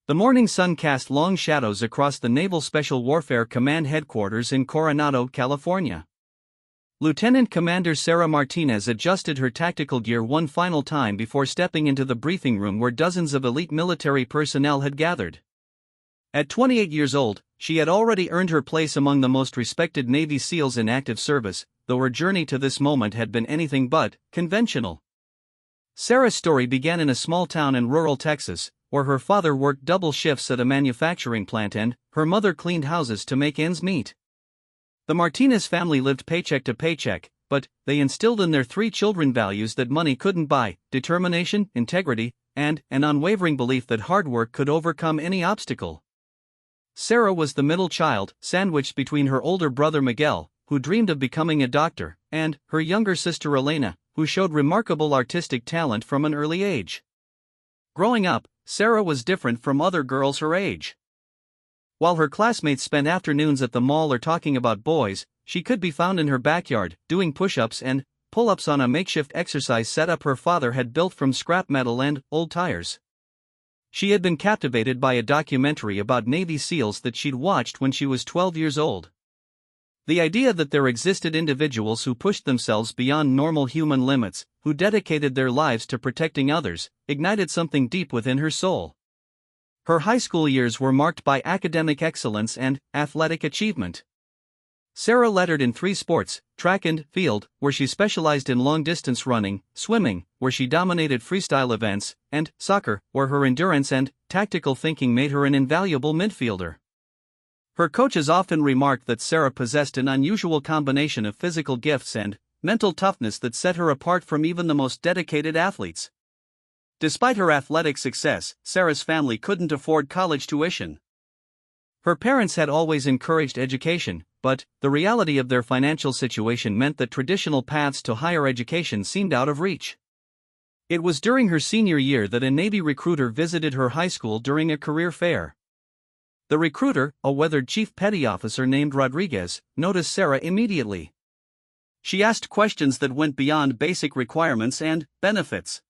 The morning sun cast long shadows across the Naval Special Warfare Command headquarters in Coronado, California. Lieutenant Commander Sarah Martinez adjusted her tactical gear one final time before stepping into the briefing room where dozens of elite military personnel had gathered. At 28 years old, she had already earned her place among the most respected Navy SEALs in active service, though her journey to this moment had been anything but conventional. Sarah's story began in a small town in rural Texas, where her father worked double shifts at a manufacturing plant and her mother cleaned houses to make ends meet. The Martinez family lived paycheck to paycheck, but they instilled in their three children values that money couldn't buy: determination, integrity, and an unwavering belief that hard work could overcome any obstacle. Sarah was the middle child, sandwiched between her older brother Miguel, who dreamed of becoming a doctor, and her younger sister Elena, who showed remarkable artistic talent from an early age. Growing up, Sarah was different from other girls her age. While her classmates spent afternoons at the mall or talking about boys, she could be found in her backyard, doing push-ups and pull-ups on a makeshift exercise setup her father had built from scrap metal and old tires. She had been captivated by a documentary about Navy SEALs that she'd watched when she was 12 years old. The idea that there existed individuals who pushed themselves beyond normal human limits, who dedicated their lives to protecting others, ignited something deep within her soul. Her high school years were marked by academic excellence and athletic achievement. Sarah lettered in 3 sports: track and field, where she specialized in long-distance running; swimming, where she dominated freestyle events; and soccer, where her endurance and tactical thinking made her an invaluable midfielder. Her coaches often remarked that Sarah possessed an unusual combination of physical gifts and mental toughness that set her apart from even the most dedicated athletes. Despite her athletic success, Sarah's family couldn't afford college tuition. Her parents had always encouraged education, but the reality of their financial situation meant that traditional paths to higher education seemed out of reach. It was during her senior year that a Navy recruiter visited her high school during a career fair. The recruiter, a weathered chief petty officer named Rodriguez, noticed Sarah immediately. She asked questions that went beyond basic requirements and benefits.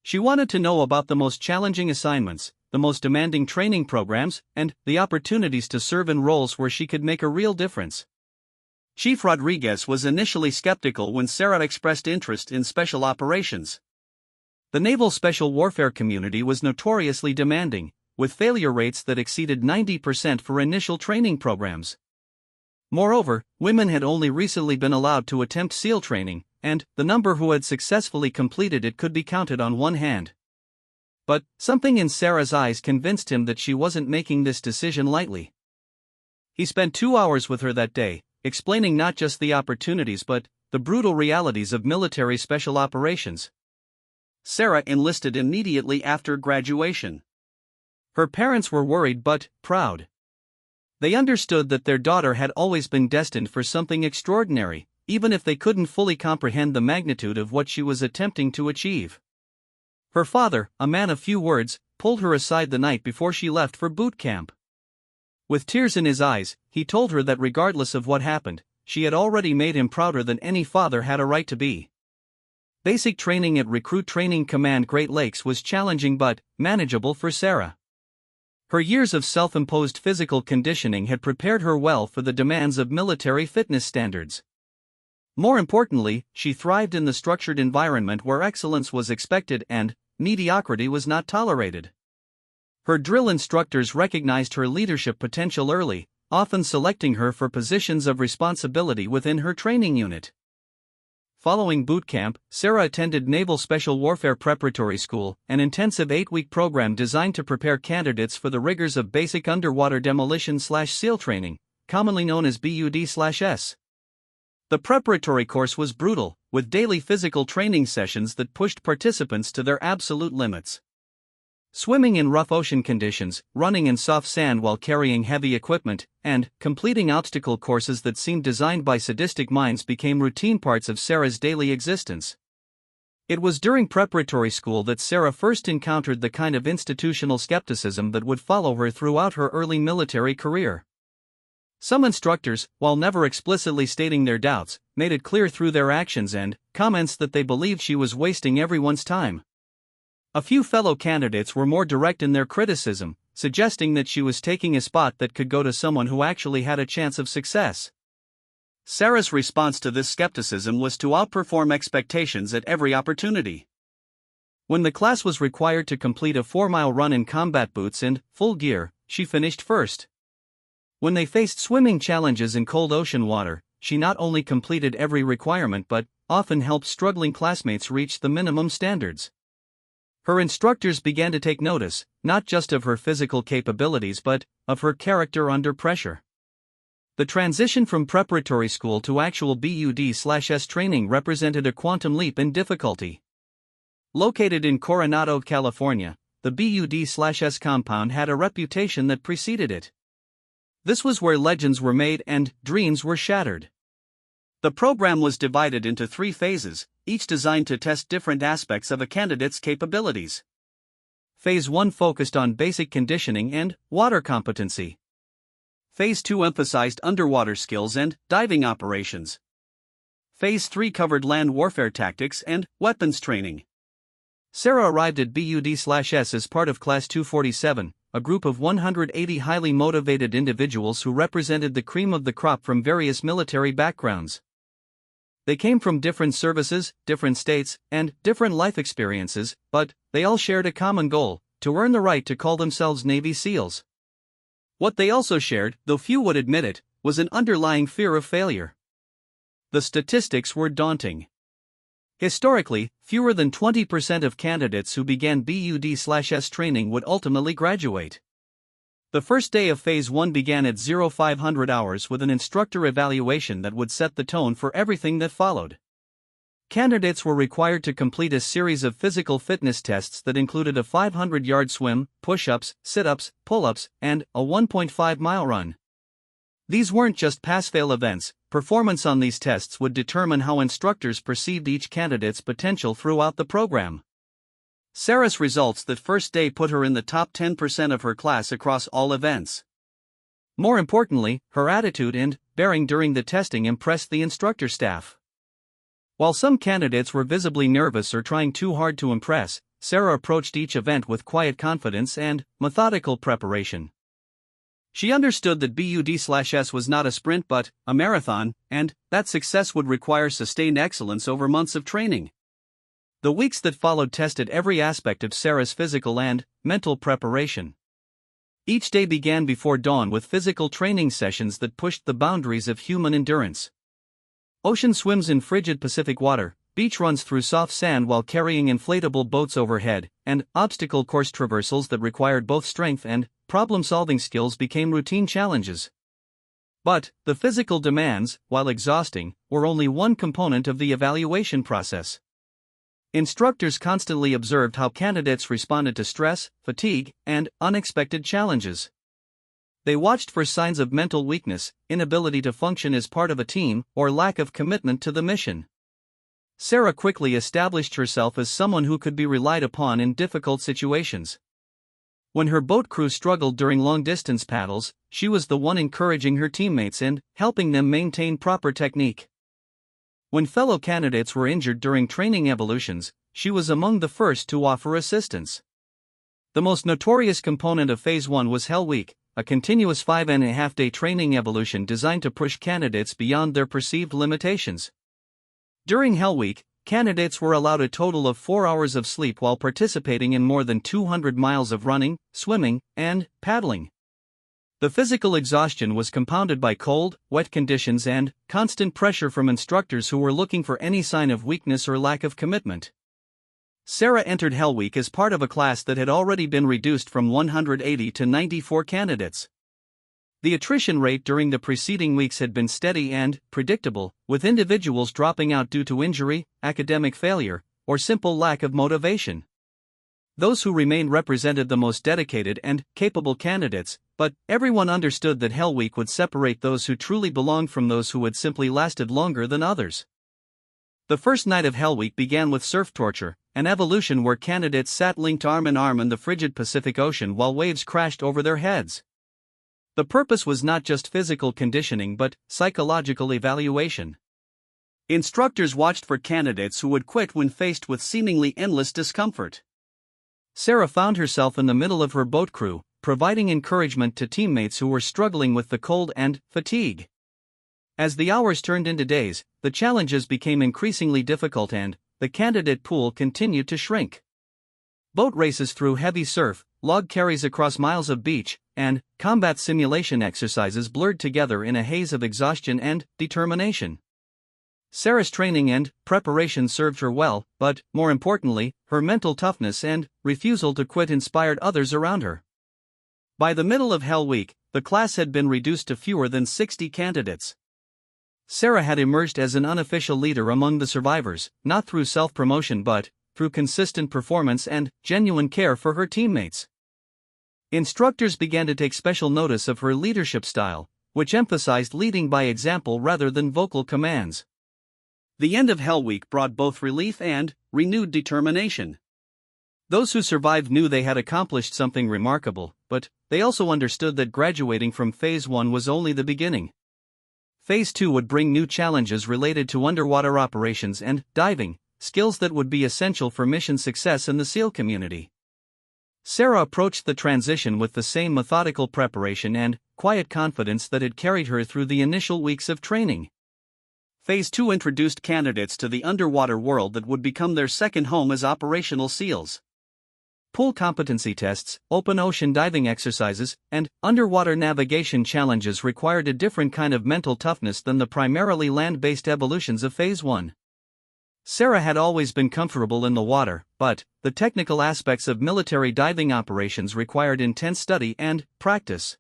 She wanted to know about the most challenging assignments, the most demanding training programs, and the opportunities to serve in roles where she could make a real difference. Chief Rodriguez was initially skeptical when Sarah expressed interest in special operations. The Naval Special Warfare community was notoriously demanding, with failure rates that exceeded 90% for initial training programs. Moreover, women had only recently been allowed to attempt SEAL training, and the number who had successfully completed it could be counted on one hand. But something in Sarah's eyes convinced him that she wasn't making this decision lightly. He spent 2 hours with her that day, explaining not just the opportunities but the brutal realities of military special operations. Sarah enlisted immediately after graduation. Her parents were worried but proud. They understood that their daughter had always been destined for something extraordinary, even if they couldn't fully comprehend the magnitude of what she was attempting to achieve. Her father, a man of few words, pulled her aside the night before she left for boot camp. With tears in his eyes, he told her that regardless of what happened, she had already made him prouder than any father had a right to be. Basic training at Recruit Training Command Great Lakes was challenging but manageable for Sarah. Her years of self-imposed physical conditioning had prepared her well for the demands of military fitness standards. More importantly, she thrived in the structured environment where excellence was expected and mediocrity was not tolerated. Her drill instructors recognized her leadership potential early, often selecting her for positions of responsibility within her training unit. Following boot camp, Sarah attended Naval Special Warfare Preparatory School, an intensive 8-week program designed to prepare candidates for the rigors of basic underwater demolition/SEAL training, commonly known as BUD/S. The preparatory course was brutal, with daily physical training sessions that pushed participants to their absolute limits. Swimming in rough ocean conditions, running in soft sand while carrying heavy equipment, and completing obstacle courses that seemed designed by sadistic minds became routine parts of Sarah's daily existence. It was during preparatory school that Sarah first encountered the kind of institutional skepticism that would follow her throughout her early military career. Some instructors, while never explicitly stating their doubts, made it clear through their actions and comments that they believed she was wasting everyone's time. A few fellow candidates were more direct in their criticism, suggesting that she was taking a spot that could go to someone who actually had a chance of success. Sarah's response to this skepticism was to outperform expectations at every opportunity. When the class was required to complete a 4-mile run in combat boots and full gear, she finished first. When they faced swimming challenges in cold ocean water, she not only completed every requirement but often helped struggling classmates reach the minimum standards. Her instructors began to take notice, not just of her physical capabilities but of her character under pressure. The transition from preparatory school to actual BUD/S training represented a quantum leap in difficulty. Located in Coronado, California, the BUD/S compound had a reputation that preceded it. This was where legends were made and dreams were shattered. The program was divided into 3 phases, each designed to test different aspects of a candidate's capabilities. Phase 1 focused on basic conditioning and water competency. Phase 2 emphasized underwater skills and diving operations. Phase 3 covered land warfare tactics and weapons training. Sarah arrived at BUD/S as part of Class 247, a group of 180 highly motivated individuals who represented the cream of the crop from various military backgrounds. They came from different services, different states, and different life experiences, but they all shared a common goal: to earn the right to call themselves Navy SEALs. What they also shared, though few would admit it, was an underlying fear of failure. The statistics were daunting. Historically, fewer than 20% of candidates who began BUD/S training would ultimately graduate. The first day of Phase 1 began at 0500 hours with an instructor evaluation that would set the tone for everything that followed. Candidates were required to complete a series of physical fitness tests that included a 500-yard swim, push-ups, sit-ups, pull-ups, and a 1.5-mile run. These weren't just pass-fail events. Performance on these tests would determine how instructors perceived each candidate's potential throughout the program. Sarah's results that first day put her in the top 10% of her class across all events. More importantly, her attitude and bearing during the testing impressed the instructor staff. While some candidates were visibly nervous or trying too hard to impress, Sarah approached each event with quiet confidence and methodical preparation. She understood that BUD/S was not a sprint but a marathon, and that success would require sustained excellence over months of training. The weeks that followed tested every aspect of Sarah's physical and mental preparation. Each day began before dawn with physical training sessions that pushed the boundaries of human endurance. Ocean swims in frigid Pacific water, beach runs through soft sand while carrying inflatable boats overhead, and obstacle course traversals that required both strength and problem-solving skills became routine challenges. But the physical demands, while exhausting, were only one component of the evaluation process. Instructors constantly observed how candidates responded to stress, fatigue, and unexpected challenges. They watched for signs of mental weakness, inability to function as part of a team, or lack of commitment to the mission. Sarah quickly established herself as someone who could be relied upon in difficult situations. When her boat crew struggled during long-distance paddles, she was the one encouraging her teammates and helping them maintain proper technique. When fellow candidates were injured during training evolutions, she was among the first to offer assistance. The most notorious component of Phase 1 was Hell Week, a continuous 5.5-day training evolution designed to push candidates beyond their perceived limitations. During Hell Week, candidates were allowed a total of 4 hours of sleep while participating in more than 200 miles of running, swimming, and paddling. The physical exhaustion was compounded by cold, wet conditions and constant pressure from instructors who were looking for any sign of weakness or lack of commitment. Sarah entered Hell Week as part of a class that had already been reduced from 180 to 94 candidates. The attrition rate during the preceding weeks had been steady and predictable, with individuals dropping out due to injury, academic failure, or simple lack of motivation. Those who remained represented the most dedicated and capable candidates, but everyone understood that Hell Week would separate those who truly belonged from those who had simply lasted longer than others. The first night of Hell Week began with surf torture, an evolution where candidates sat linked arm in arm in the frigid Pacific Ocean while waves crashed over their heads. The purpose was not just physical conditioning but psychological evaluation. Instructors watched for candidates who would quit when faced with seemingly endless discomfort. Sarah found herself in the middle of her boat crew, providing encouragement to teammates who were struggling with the cold and fatigue. As the hours turned into days, the challenges became increasingly difficult and the candidate pool continued to shrink. Boat races through heavy surf, log carries across miles of beach, and combat simulation exercises blurred together in a haze of exhaustion and determination. Sarah's training and preparation served her well, but, more importantly, her mental toughness and refusal to quit inspired others around her. By the middle of Hell Week, the class had been reduced to fewer than 60 candidates. Sarah had emerged as an unofficial leader among the survivors, not through self-promotion but through consistent performance and genuine care for her teammates. Instructors began to take special notice of her leadership style, which emphasized leading by example rather than vocal commands. The end of Hell Week brought both relief and renewed determination. Those who survived knew they had accomplished something remarkable, but they also understood that graduating from Phase 1 was only the beginning. Phase 2 would bring new challenges related to underwater operations and diving, skills that would be essential for mission success in the SEAL community. Sarah approached the transition with the same methodical preparation and quiet confidence that had carried her through the initial weeks of training. Phase 2 introduced candidates to the underwater world that would become their second home as operational SEALs. Pool competency tests, open ocean diving exercises, and underwater navigation challenges required a different kind of mental toughness than the primarily land-based evolutions of Phase 1. Sarah had always been comfortable in the water, but the technical aspects of military diving operations required intense study and practice.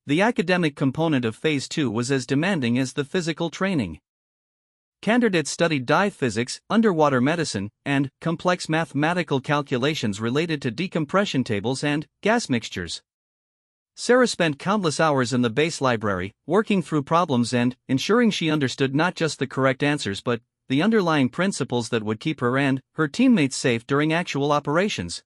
The academic component of Phase 2 was as demanding as the physical training. Candidates studied dive physics, underwater medicine, and complex mathematical calculations related to decompression tables and gas mixtures. Sarah spent countless hours in the base library, working through problems and ensuring she understood not just the correct answers but the underlying principles that would keep her and her teammates safe during actual operations.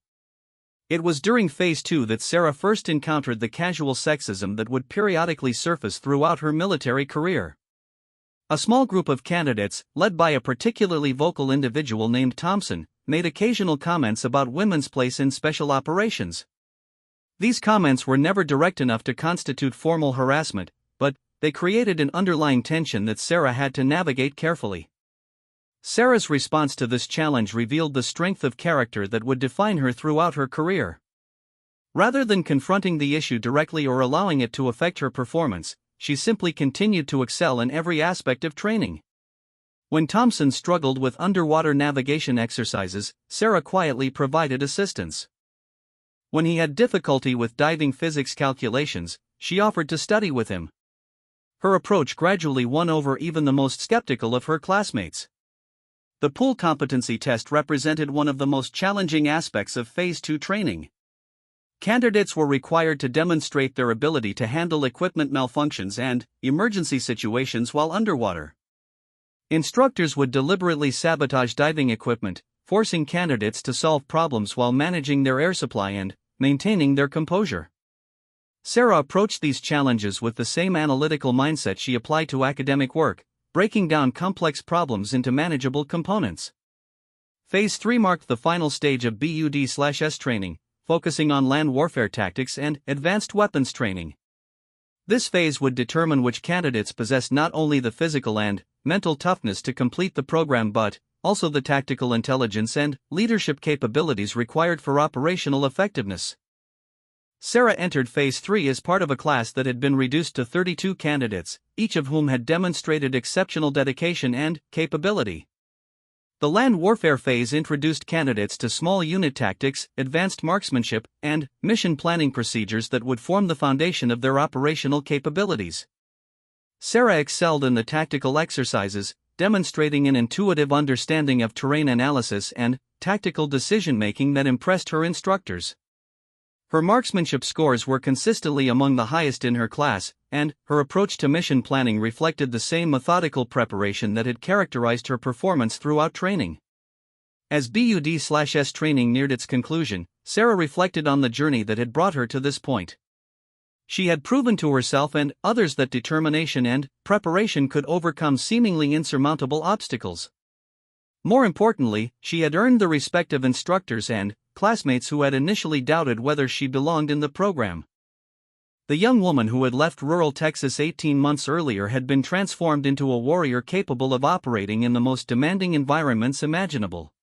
It was during Phase 2 that Sarah first encountered the casual sexism that would periodically surface throughout her military career. A small group of candidates, led by a particularly vocal individual named Thompson, made occasional comments about women's place in special operations. These comments were never direct enough to constitute formal harassment, but they created an underlying tension that Sarah had to navigate carefully. Sarah's response to this challenge revealed the strength of character that would define her throughout her career. Rather than confronting the issue directly or allowing it to affect her performance, she simply continued to excel in every aspect of training. When Thompson struggled with underwater navigation exercises, Sarah quietly provided assistance. When he had difficulty with diving physics calculations, she offered to study with him. Her approach gradually won over even the most skeptical of her classmates. The pool competency test represented one of the most challenging aspects of Phase 2 training. Candidates were required to demonstrate their ability to handle equipment malfunctions and emergency situations while underwater. Instructors would deliberately sabotage diving equipment, forcing candidates to solve problems while managing their air supply and maintaining their composure. Sarah approached these challenges with the same analytical mindset she applied to academic work, breaking down complex problems into manageable components. Phase 3 marked the final stage of BUD/S training, focusing on land warfare tactics and advanced weapons training. This phase would determine which candidates possessed not only the physical and mental toughness to complete the program but also the tactical intelligence and leadership capabilities required for operational effectiveness. Sarah entered Phase 3 as part of a class that had been reduced to 32 candidates, each of whom had demonstrated exceptional dedication and capability. The land warfare phase introduced candidates to small unit tactics, advanced marksmanship, and mission planning procedures that would form the foundation of their operational capabilities. Sarah excelled in the tactical exercises, demonstrating an intuitive understanding of terrain analysis and tactical decision-making that impressed her instructors. Her marksmanship scores were consistently among the highest in her class, and her approach to mission planning reflected the same methodical preparation that had characterized her performance throughout training. As BUD/S training neared its conclusion, Sarah reflected on the journey that had brought her to this point. She had proven to herself and others that determination and preparation could overcome seemingly insurmountable obstacles. More importantly, she had earned the respect of instructors and classmates who had initially doubted whether she belonged in the program. The young woman who had left rural Texas 18 months earlier had been transformed into a warrior capable of operating in the most demanding environments imaginable.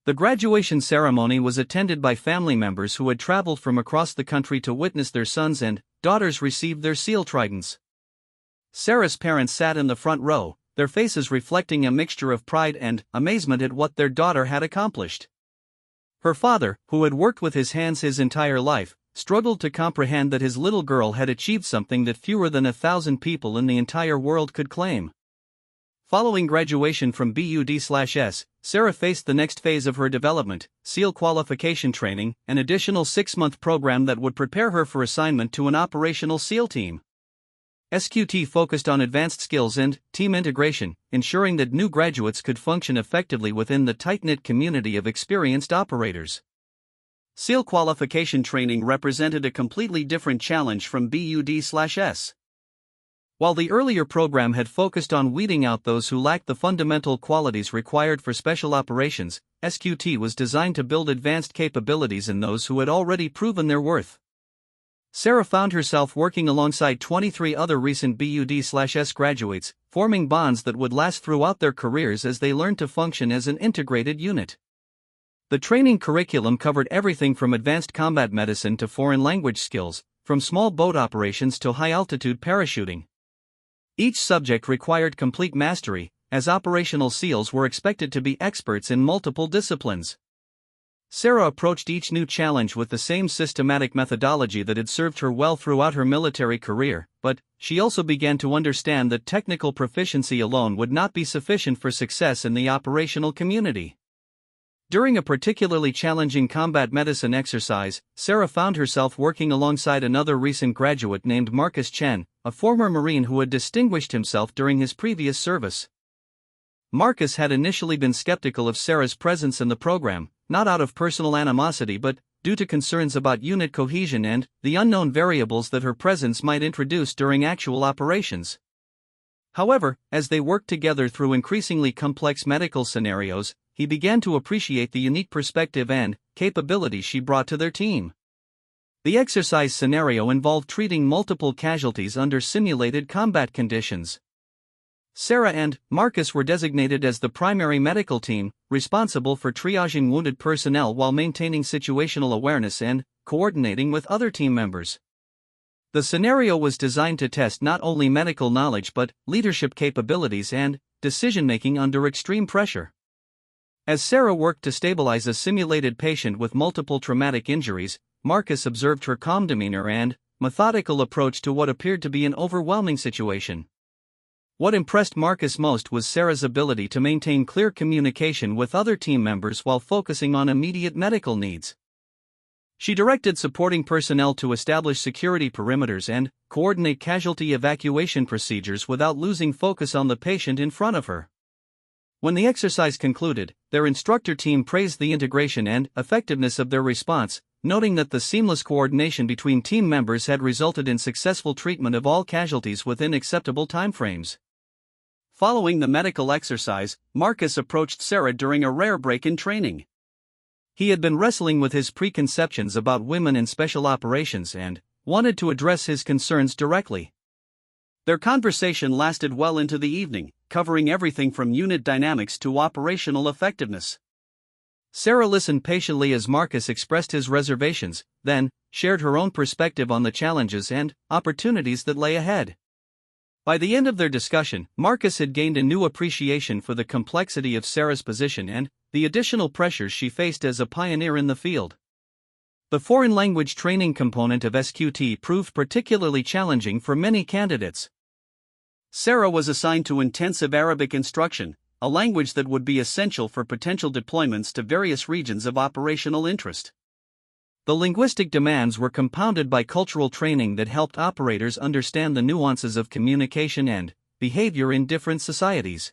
The graduation ceremony was attended by family members who had traveled from across the country to witness their sons and daughters receive their SEAL tridents. Sarah's parents sat in the front row, their faces reflecting a mixture of pride and amazement at what their daughter had accomplished. Her father, who had worked with his hands his entire life, struggled to comprehend that his little girl had achieved something that fewer than 1,000 people in the entire world could claim. Following graduation from BUD/S, Sarah faced the next phase of her development, SEAL qualification training, an additional 6-month program that would prepare her for assignment to an operational SEAL team. SQT focused on advanced skills and team integration, ensuring that new graduates could function effectively within the tight-knit community of experienced operators. SEAL qualification training represented a completely different challenge from BUD/S. While the earlier program had focused on weeding out those who lacked the fundamental qualities required for special operations, SQT was designed to build advanced capabilities in those who had already proven their worth. Sarah found herself working alongside 23 other recent BUD/S graduates, forming bonds that would last throughout their careers as they learned to function as an integrated unit. The training curriculum covered everything from advanced combat medicine to foreign language skills, from small boat operations to high-altitude parachuting. Each subject required complete mastery, as operational SEALs were expected to be experts in multiple disciplines. Sarah approached each new challenge with the same systematic methodology that had served her well throughout her military career, but she also began to understand that technical proficiency alone would not be sufficient for success in the operational community. During a particularly challenging combat medicine exercise, Sarah found herself working alongside another recent graduate named Marcus Chen, a former Marine who had distinguished himself during his previous service. Marcus had initially been skeptical of Sarah's presence in the program, not out of personal animosity but due to concerns about unit cohesion and the unknown variables that her presence might introduce during actual operations. However, as they worked together through increasingly complex medical scenarios, he began to appreciate the unique perspective and capability she brought to their team. The exercise scenario involved treating multiple casualties under simulated combat conditions. Sarah and Marcus were designated as the primary medical team, responsible for triaging wounded personnel while maintaining situational awareness and coordinating with other team members. The scenario was designed to test not only medical knowledge but leadership capabilities and decision-making under extreme pressure. As Sarah worked to stabilize a simulated patient with multiple traumatic injuries, Marcus observed her calm demeanor and methodical approach to what appeared to be an overwhelming situation. What impressed Marcus most was Sarah's ability to maintain clear communication with other team members while focusing on immediate medical needs. She directed supporting personnel to establish security perimeters and coordinate casualty evacuation procedures without losing focus on the patient in front of her. When the exercise concluded, their instructor team praised the integration and effectiveness of their response, noting that the seamless coordination between team members had resulted in successful treatment of all casualties within acceptable timeframes. Following the medical exercise, Marcus approached Sarah during a rare break in training. He had been wrestling with his preconceptions about women in special operations and wanted to address his concerns directly. Their conversation lasted well into the evening, covering everything from unit dynamics to operational effectiveness. Sarah listened patiently as Marcus expressed his reservations, then shared her own perspective on the challenges and opportunities that lay ahead. By the end of their discussion, Marcus had gained a new appreciation for the complexity of Sarah's position and the additional pressures she faced as a pioneer in the field. The foreign language training component of SQT proved particularly challenging for many candidates. Sarah was assigned to intensive Arabic instruction, a language that would be essential for potential deployments to various regions of operational interest. The linguistic demands were compounded by cultural training that helped operators understand the nuances of communication and behavior in different societies.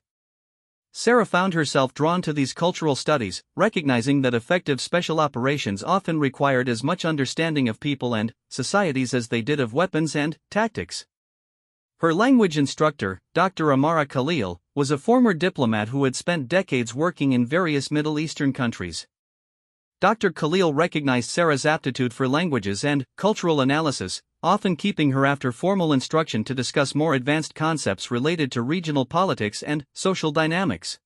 Sarah found herself drawn to these cultural studies, recognizing that effective special operations often required as much understanding of people and societies as they did of weapons and tactics. Her language instructor, Dr. Amara Khalil, was a former diplomat who had spent decades working in various Middle Eastern countries. Dr. Khalil recognized Sarah's aptitude for languages and cultural analysis, often keeping her after formal instruction to discuss more advanced concepts related to regional politics and social dynamics.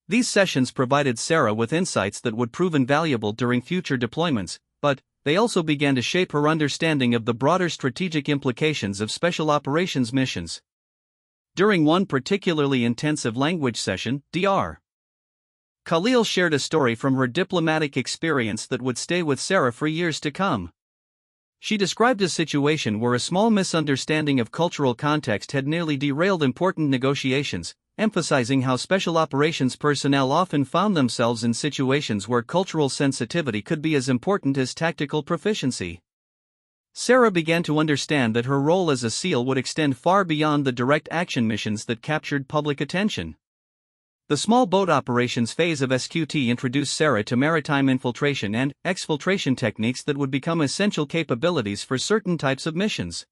These sessions provided Sarah with insights that would prove invaluable during future deployments, but they also began to shape her understanding of the broader strategic implications of special operations missions. During one particularly intensive language session, Dr. Khalil shared a story from her diplomatic experience that would stay with Sarah for years to come. She described a situation where a small misunderstanding of cultural context had nearly derailed important negotiations, emphasizing how special operations personnel often found themselves in situations where cultural sensitivity could be as important as tactical proficiency. Sarah began to understand that her role as a SEAL would extend far beyond the direct action missions that captured public attention. The small boat operations phase of SQT introduced Sarah to maritime infiltration and exfiltration techniques that would become essential capabilities for certain types of missions.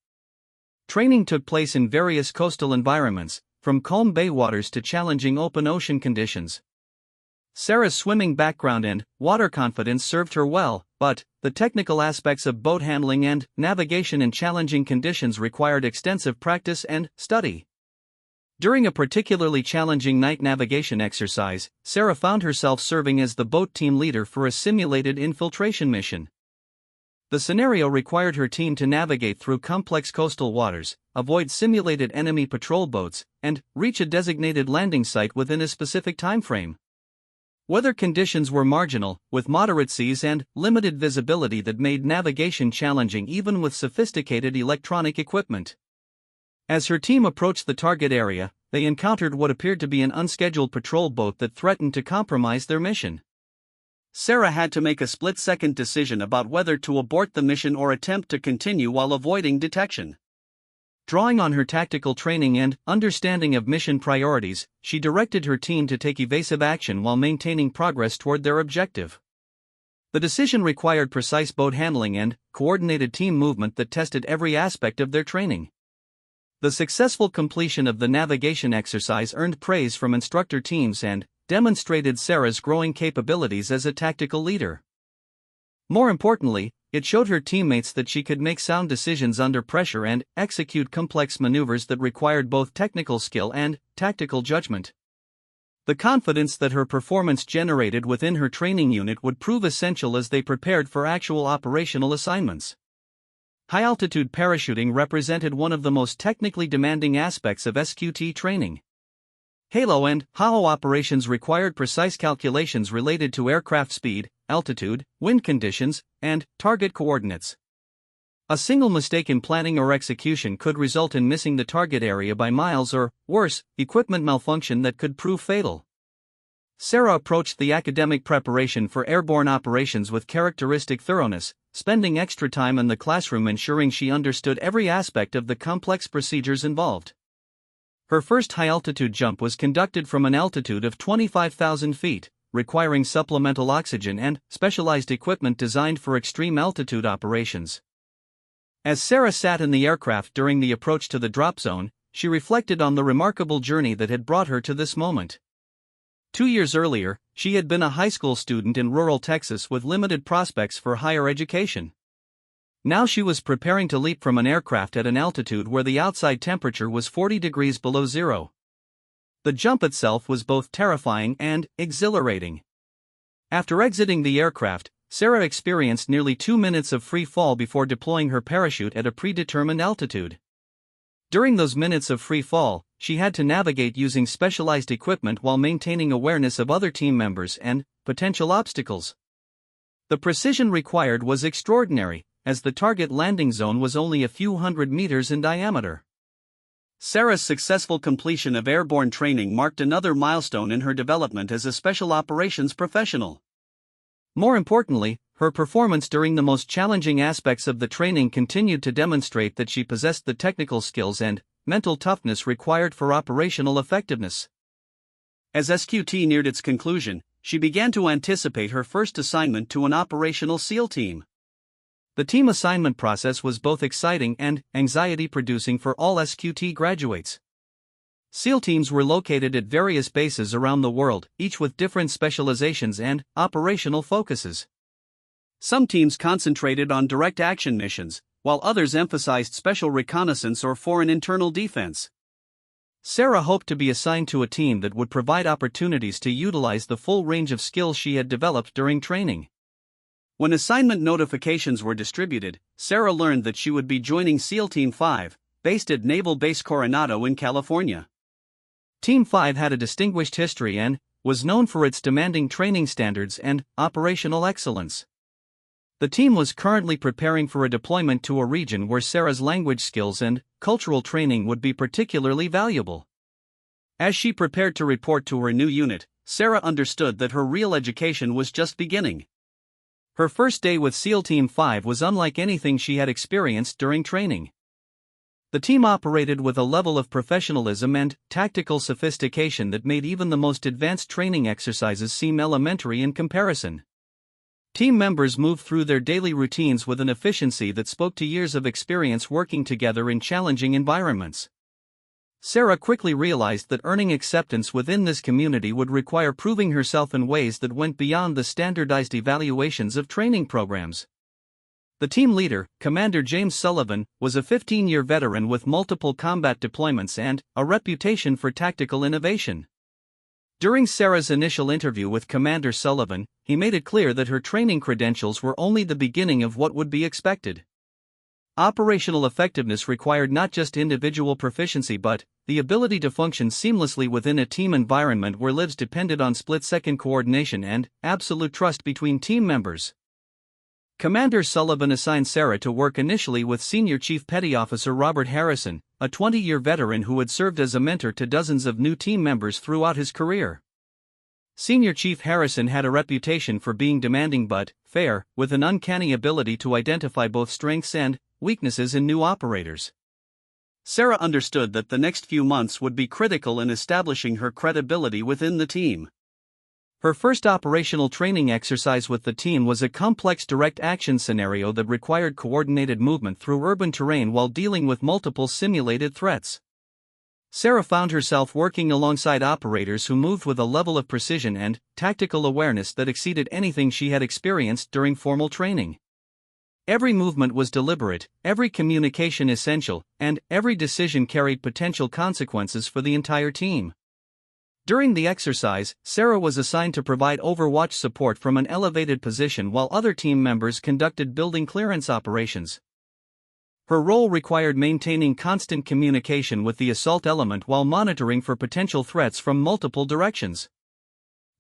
Training took place in various coastal environments, from calm bay waters to challenging open ocean conditions. Sarah's swimming background and water confidence served her well, but the technical aspects of boat handling and navigation in challenging conditions required extensive practice and study. During a particularly challenging night navigation exercise, Sarah found herself serving as the boat team leader for a simulated infiltration mission. The scenario required her team to navigate through complex coastal waters, avoid simulated enemy patrol boats, and reach a designated landing site within a specific time frame. Weather conditions were marginal, with moderate seas and limited visibility that made navigation challenging even with sophisticated electronic equipment. As her team approached the target area, they encountered what appeared to be an unscheduled patrol boat that threatened to compromise their mission. Sarah had to make a split-second decision about whether to abort the mission or attempt to continue while avoiding detection. Drawing on her tactical training and understanding of mission priorities, she directed her team to take evasive action while maintaining progress toward their objective. The decision required precise boat handling and coordinated team movement that tested every aspect of their training. The successful completion of the navigation exercise earned praise from instructor teams and demonstrated Sarah's growing capabilities as a tactical leader. More importantly, it showed her teammates that she could make sound decisions under pressure and execute complex maneuvers that required both technical skill and tactical judgment. The confidence that her performance generated within her training unit would prove essential as they prepared for actual operational assignments. High-altitude parachuting represented one of the most technically demanding aspects of SQT training. HALO and HAO operations required precise calculations related to aircraft speed, altitude, wind conditions, and target coordinates. A single mistake in planning or execution could result in missing the target area by miles or, worse, equipment malfunction that could prove fatal. Sarah approached the academic preparation for airborne operations with characteristic thoroughness, spending extra time in the classroom ensuring she understood every aspect of the complex procedures involved. Her first high-altitude jump was conducted from an altitude of 25,000 feet, requiring supplemental oxygen and specialized equipment designed for extreme altitude operations. As Sarah sat in the aircraft during the approach to the drop zone, she reflected on the remarkable journey that had brought her to this moment. 2 years earlier, she had been a high school student in rural Texas with limited prospects for higher education. Now she was preparing to leap from an aircraft at an altitude where the outside temperature was 40 degrees below zero. The jump itself was both terrifying and exhilarating. After exiting the aircraft, Sarah experienced nearly 2 minutes of free fall before deploying her parachute at a predetermined altitude. During those minutes of free fall, she had to navigate using specialized equipment while maintaining awareness of other team members and potential obstacles. The precision required was extraordinary, as the target landing zone was only a few hundred meters in diameter. Sarah's successful completion of airborne training marked another milestone in her development as a special operations professional. More importantly, her performance during the most challenging aspects of the training continued to demonstrate that she possessed the technical skills and mental toughness required for operational effectiveness. As SQT neared its conclusion, she began to anticipate her first assignment to an operational SEAL team. The team assignment process was both exciting and anxiety-producing for all SQT graduates. SEAL teams were located at various bases around the world, each with different specializations and operational focuses. Some teams concentrated on direct action missions, while others emphasized special reconnaissance or foreign internal defense. Sarah hoped to be assigned to a team that would provide opportunities to utilize the full range of skills she had developed during training. When assignment notifications were distributed, Sarah learned that she would be joining SEAL Team 5, based at Naval Base Coronado in California. Team 5 had a distinguished history and was known for its demanding training standards and operational excellence. The team was currently preparing for a deployment to a region where Sarah's language skills and cultural training would be particularly valuable. As she prepared to report to her new unit, Sarah understood that her real education was just beginning. Her first day with SEAL Team 5 was unlike anything she had experienced during training. The team operated with a level of professionalism and tactical sophistication that made even the most advanced training exercises seem elementary in comparison. Team members moved through their daily routines with an efficiency that spoke to years of experience working together in challenging environments. Sarah quickly realized that earning acceptance within this community would require proving herself in ways that went beyond the standardized evaluations of training programs. The team leader, Commander James Sullivan, was a 15-year veteran with multiple combat deployments and a reputation for tactical innovation. During Sarah's initial interview with Commander Sullivan, he made it clear that her training credentials were only the beginning of what would be expected. Operational effectiveness required not just individual proficiency but the ability to function seamlessly within a team environment where lives depended on split-second coordination and absolute trust between team members. Commander Sullivan assigned Sarah to work initially with Senior Chief Petty Officer Robert Harrison, a 20-year veteran who had served as a mentor to dozens of new team members throughout his career. Senior Chief Harrison had a reputation for being demanding but fair, with an uncanny ability to identify both strengths and weaknesses in new operators. Sarah understood that the next few months would be critical in establishing her credibility within the team. Her first operational training exercise with the team was a complex direct action scenario that required coordinated movement through urban terrain while dealing with multiple simulated threats. Sarah found herself working alongside operators who moved with a level of precision and tactical awareness that exceeded anything she had experienced during formal training. Every movement was deliberate, every communication essential, and every decision carried potential consequences for the entire team. During the exercise, Sarah was assigned to provide overwatch support from an elevated position while other team members conducted building clearance operations. Her role required maintaining constant communication with the assault element while monitoring for potential threats from multiple directions.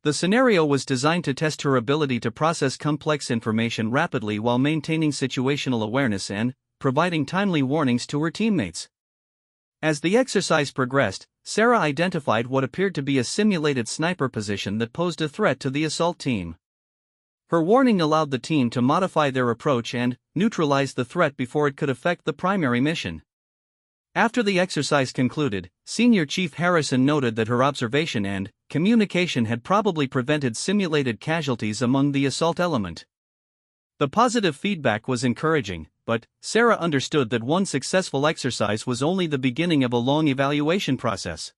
The scenario was designed to test her ability to process complex information rapidly while maintaining situational awareness and providing timely warnings to her teammates. As the exercise progressed, Sarah identified what appeared to be a simulated sniper position that posed a threat to the assault team. Her warning allowed the team to modify their approach and neutralize the threat before it could affect the primary mission. After the exercise concluded, Senior Chief Harrison noted that her observation and communication had probably prevented simulated casualties among the assault element. The positive feedback was encouraging, but Sarah understood that one successful exercise was only the beginning of a long evaluation process.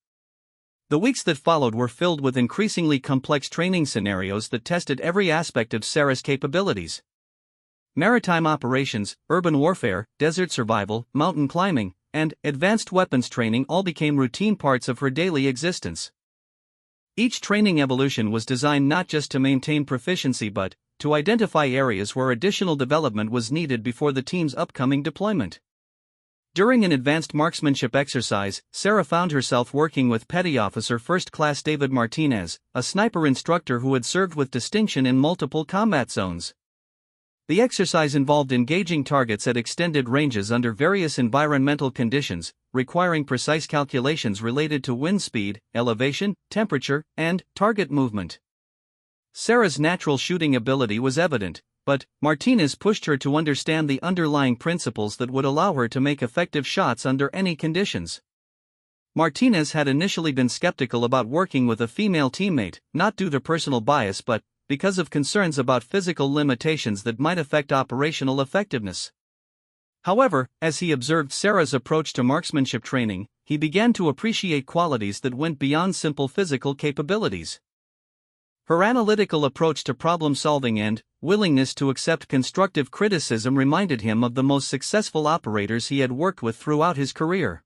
The weeks that followed were filled with increasingly complex training scenarios that tested every aspect of Sarah's capabilities. Maritime operations, urban warfare, desert survival, mountain climbing, and advanced weapons training all became routine parts of her daily existence. Each training evolution was designed not just to maintain proficiency but to identify areas where additional development was needed before the team's upcoming deployment. During an advanced marksmanship exercise, Sarah found herself working with Petty Officer First Class David Martinez, a sniper instructor who had served with distinction in multiple combat zones. The exercise involved engaging targets at extended ranges under various environmental conditions, requiring precise calculations related to wind speed, elevation, temperature, and target movement. Sarah's natural shooting ability was evident, but Martinez pushed her to understand the underlying principles that would allow her to make effective shots under any conditions. Martinez had initially been skeptical about working with a female teammate, not due to personal bias but because of concerns about physical limitations that might affect operational effectiveness. However, as he observed Sarah's approach to marksmanship training, he began to appreciate qualities that went beyond simple physical capabilities. Her analytical approach to problem-solving and willingness to accept constructive criticism reminded him of the most successful operators he had worked with throughout his career.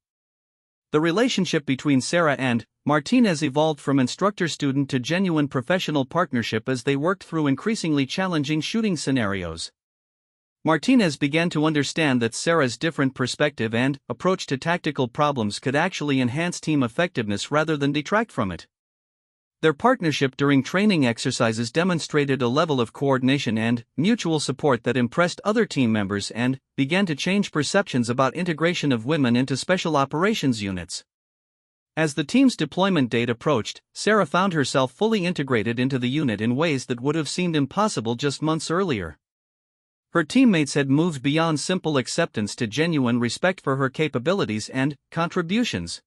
The relationship between Sarah and Martinez evolved from instructor-student to genuine professional partnership as they worked through increasingly challenging shooting scenarios. Martinez began to understand that Sarah's different perspective and approach to tactical problems could actually enhance team effectiveness rather than detract from it. Their partnership during training exercises demonstrated a level of coordination and mutual support that impressed other team members and began to change perceptions about integration of women into special operations units. As the team's deployment date approached, Sarah found herself fully integrated into the unit in ways that would have seemed impossible just months earlier. Her teammates had moved beyond simple acceptance to genuine respect for her capabilities and contributions.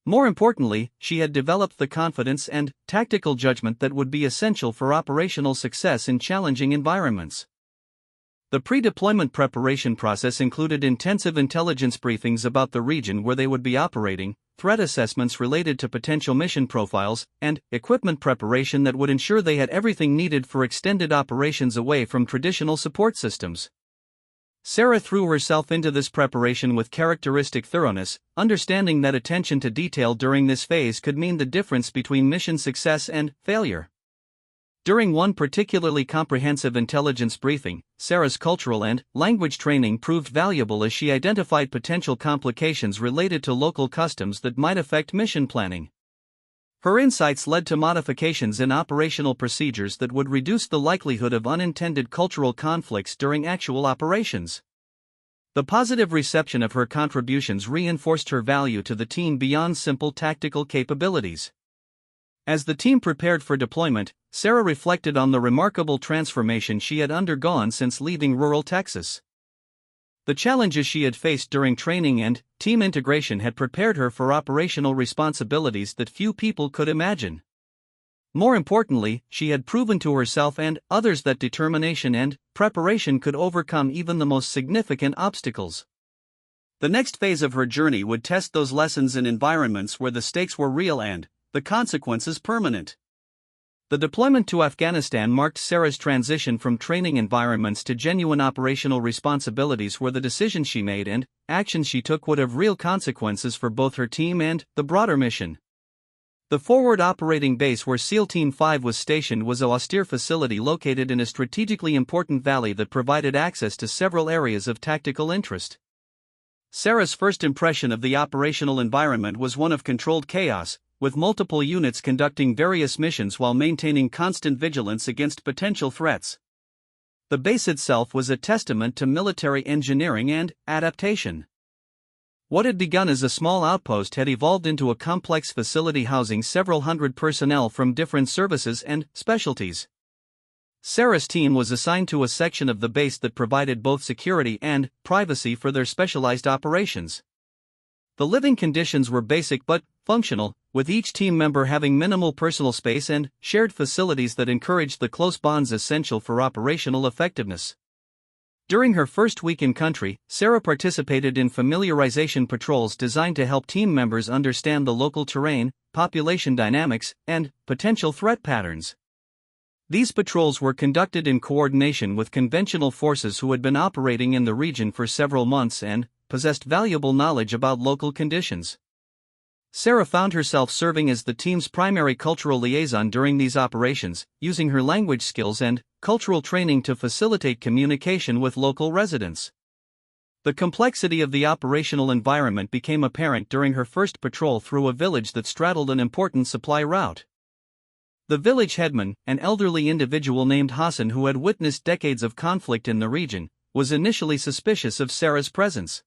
More importantly, she had developed the confidence and tactical judgment that would be essential for operational success in challenging environments. The pre-deployment preparation process included intensive intelligence briefings about the region where they would be operating, threat assessments related to potential mission profiles, and equipment preparation that would ensure they had everything needed for extended operations away from traditional support systems. Sarah threw herself into this preparation with characteristic thoroughness, understanding that attention to detail during this phase could mean the difference between mission success and failure. During one particularly comprehensive intelligence briefing, Sarah's cultural and language training proved valuable as she identified potential complications related to local customs that might affect mission planning. Her insights led to modifications in operational procedures that would reduce the likelihood of unintended cultural conflicts during actual operations. The positive reception of her contributions reinforced her value to the team beyond simple tactical capabilities. As the team prepared for deployment, Sarah reflected on the remarkable transformation she had undergone since leaving rural Texas. The challenges she had faced during training and team integration had prepared her for operational responsibilities that few people could imagine. More importantly, she had proven to herself and others that determination and preparation could overcome even the most significant obstacles. The next phase of her journey would test those lessons in environments where the stakes were real and the consequences permanent. The deployment to Afghanistan marked Sarah's transition from training environments to genuine operational responsibilities where the decisions she made and actions she took would have real consequences for both her team and the broader mission. The forward operating base where SEAL Team 5 was stationed was an austere facility located in a strategically important valley that provided access to several areas of tactical interest. Sarah's first impression of the operational environment was one of controlled chaos, with multiple units conducting various missions while maintaining constant vigilance against potential threats. The base itself was a testament to military engineering and adaptation. What had begun as a small outpost had evolved into a complex facility housing several hundred personnel from different services and specialties. Sarah's team was assigned to a section of the base that provided both security and privacy for their specialized operations. The living conditions were basic but functional, with each team member having minimal personal space and shared facilities that encouraged the close bonds essential for operational effectiveness. During her first week in country, Sarah participated in familiarization patrols designed to help team members understand the local terrain, population dynamics, and potential threat patterns. These patrols were conducted in coordination with conventional forces who had been operating in the region for several months and possessed valuable knowledge about local conditions. Sarah found herself serving as the team's primary cultural liaison during these operations, using her language skills and cultural training to facilitate communication with local residents. The complexity of the operational environment became apparent during her first patrol through a village that straddled an important supply route. The village headman, an elderly individual named Hassan who had witnessed decades of conflict in the region, was initially suspicious of Sarah's presence.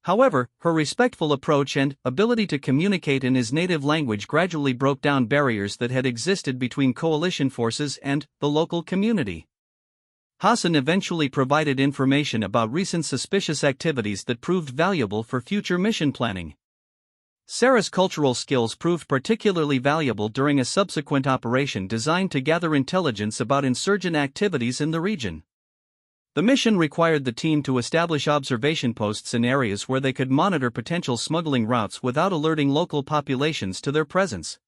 However, her respectful approach and ability to communicate in his native language gradually broke down barriers that had existed between coalition forces and the local community. Hassan eventually provided information about recent suspicious activities that proved valuable for future mission planning. Sarah's cultural skills proved particularly valuable during a subsequent operation designed to gather intelligence about insurgent activities in the region. The mission required the team to establish observation posts in areas where they could monitor potential smuggling routes without alerting local populations to their presence.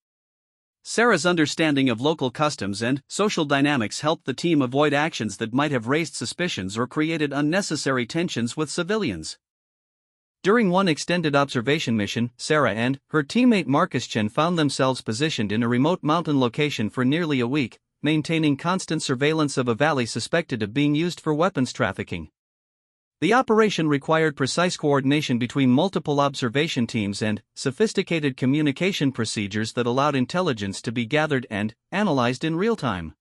Sarah's understanding of local customs and social dynamics helped the team avoid actions that might have raised suspicions or created unnecessary tensions with civilians. During one extended observation mission, Sarah and her teammate Marcus Chen found themselves positioned in a remote mountain location for nearly a week, maintaining constant surveillance of a valley suspected of being used for weapons trafficking. The operation required precise coordination between multiple observation teams and sophisticated communication procedures that allowed intelligence to be gathered and analyzed in real time.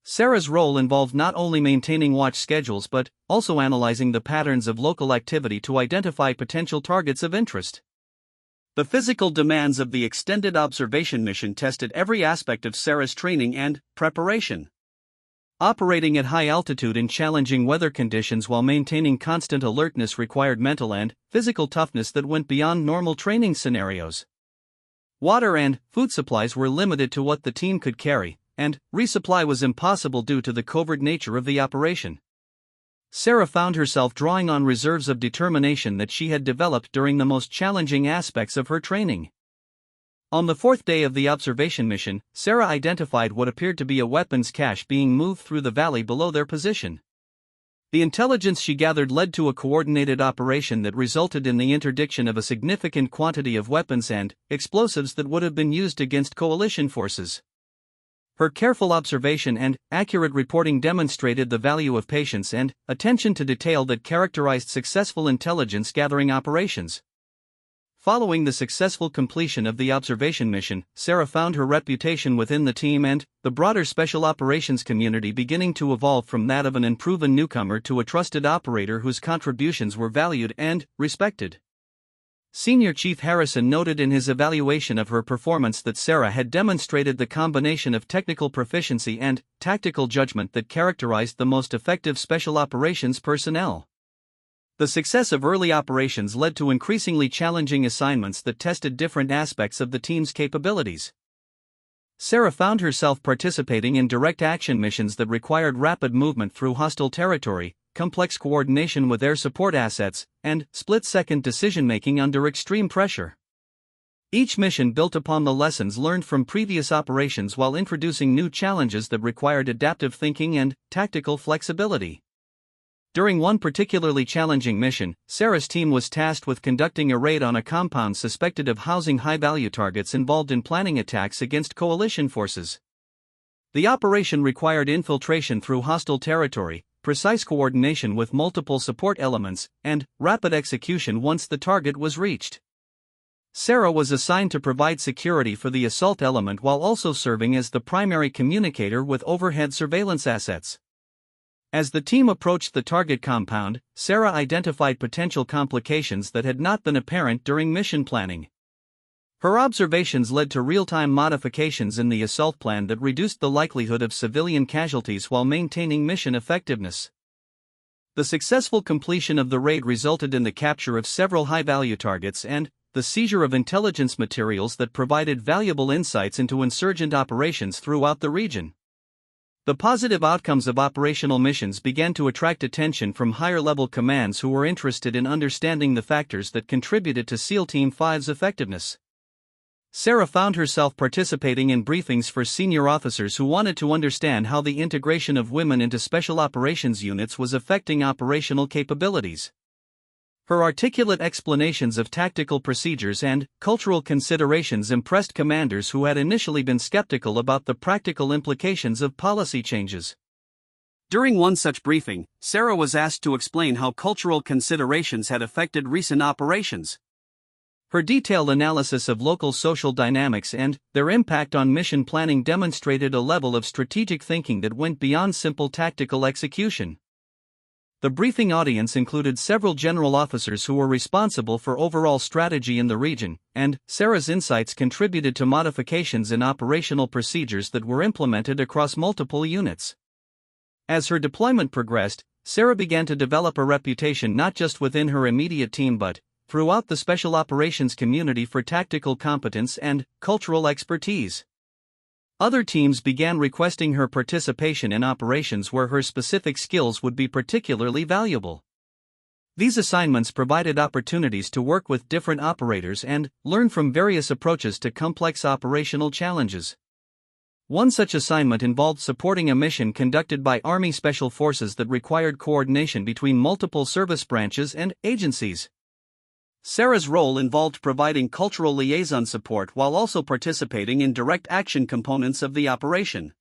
Sarah's role involved not only maintaining watch schedules but also analyzing the patterns of local activity to identify potential targets of interest. The physical demands of the extended observation mission tested every aspect of Sarah's training and preparation. Operating at high altitude in challenging weather conditions while maintaining constant alertness required mental and physical toughness that went beyond normal training scenarios. Water and food supplies were limited to what the team could carry, and resupply was impossible due to the covert nature of the operation. Sarah found herself drawing on reserves of determination that she had developed during the most challenging aspects of her training. On the fourth day of the observation mission, Sarah identified what appeared to be a weapons cache being moved through the valley below their position. The intelligence she gathered led to a coordinated operation that resulted in the interdiction of a significant quantity of weapons and explosives that would have been used against coalition forces. Her careful observation and accurate reporting demonstrated the value of patience and attention to detail that characterized successful intelligence gathering operations. Following the successful completion of the observation mission, Sarah found her reputation within the team and the broader special operations community beginning to evolve from that of an unproven newcomer to a trusted operator whose contributions were valued and respected. Senior Chief Harrison noted in his evaluation of her performance that Sarah had demonstrated the combination of technical proficiency and tactical judgment that characterized the most effective special operations personnel. The success of early operations led to increasingly challenging assignments that tested different aspects of the team's capabilities. Sarah found herself participating in direct action missions that required rapid movement through hostile territory, complex coordination with air support assets, and split-second decision-making under extreme pressure. Each mission built upon the lessons learned from previous operations while introducing new challenges that required adaptive thinking and tactical flexibility. During one particularly challenging mission, Sarah's team was tasked with conducting a raid on a compound suspected of housing high-value targets involved in planning attacks against coalition forces. The operation required infiltration through hostile territory, precise coordination with multiple support elements, and rapid execution once the target was reached. Sarah was assigned to provide security for the assault element while also serving as the primary communicator with overhead surveillance assets. As the team approached the target compound, Sarah identified potential complications that had not been apparent during mission planning. Her observations led to real-time modifications in the assault plan that reduced the likelihood of civilian casualties while maintaining mission effectiveness. The successful completion of the raid resulted in the capture of several high-value targets and the seizure of intelligence materials that provided valuable insights into insurgent operations throughout the region. The positive outcomes of operational missions began to attract attention from higher-level commands who were interested in understanding the factors that contributed to SEAL Team 5's effectiveness. Sarah found herself participating in briefings for senior officers who wanted to understand how the integration of women into special operations units was affecting operational capabilities. Her articulate explanations of tactical procedures and cultural considerations impressed commanders who had initially been skeptical about the practical implications of policy changes. During one such briefing, Sarah was asked to explain how cultural considerations had affected recent operations. Her detailed analysis of local social dynamics and their impact on mission planning demonstrated a level of strategic thinking that went beyond simple tactical execution. The briefing audience included several general officers who were responsible for overall strategy in the region, and Sarah's insights contributed to modifications in operational procedures that were implemented across multiple units. As her deployment progressed, Sarah began to develop a reputation not just within her immediate team but throughout the special operations community for tactical competence and cultural expertise. Other teams began requesting her participation in operations where her specific skills would be particularly valuable. These assignments provided opportunities to work with different operators and learn from various approaches to complex operational challenges. One such assignment involved supporting a mission conducted by Army Special Forces that required coordination between multiple service branches and agencies. Sarah's role involved providing cultural liaison support while also participating in direct action components of the operation.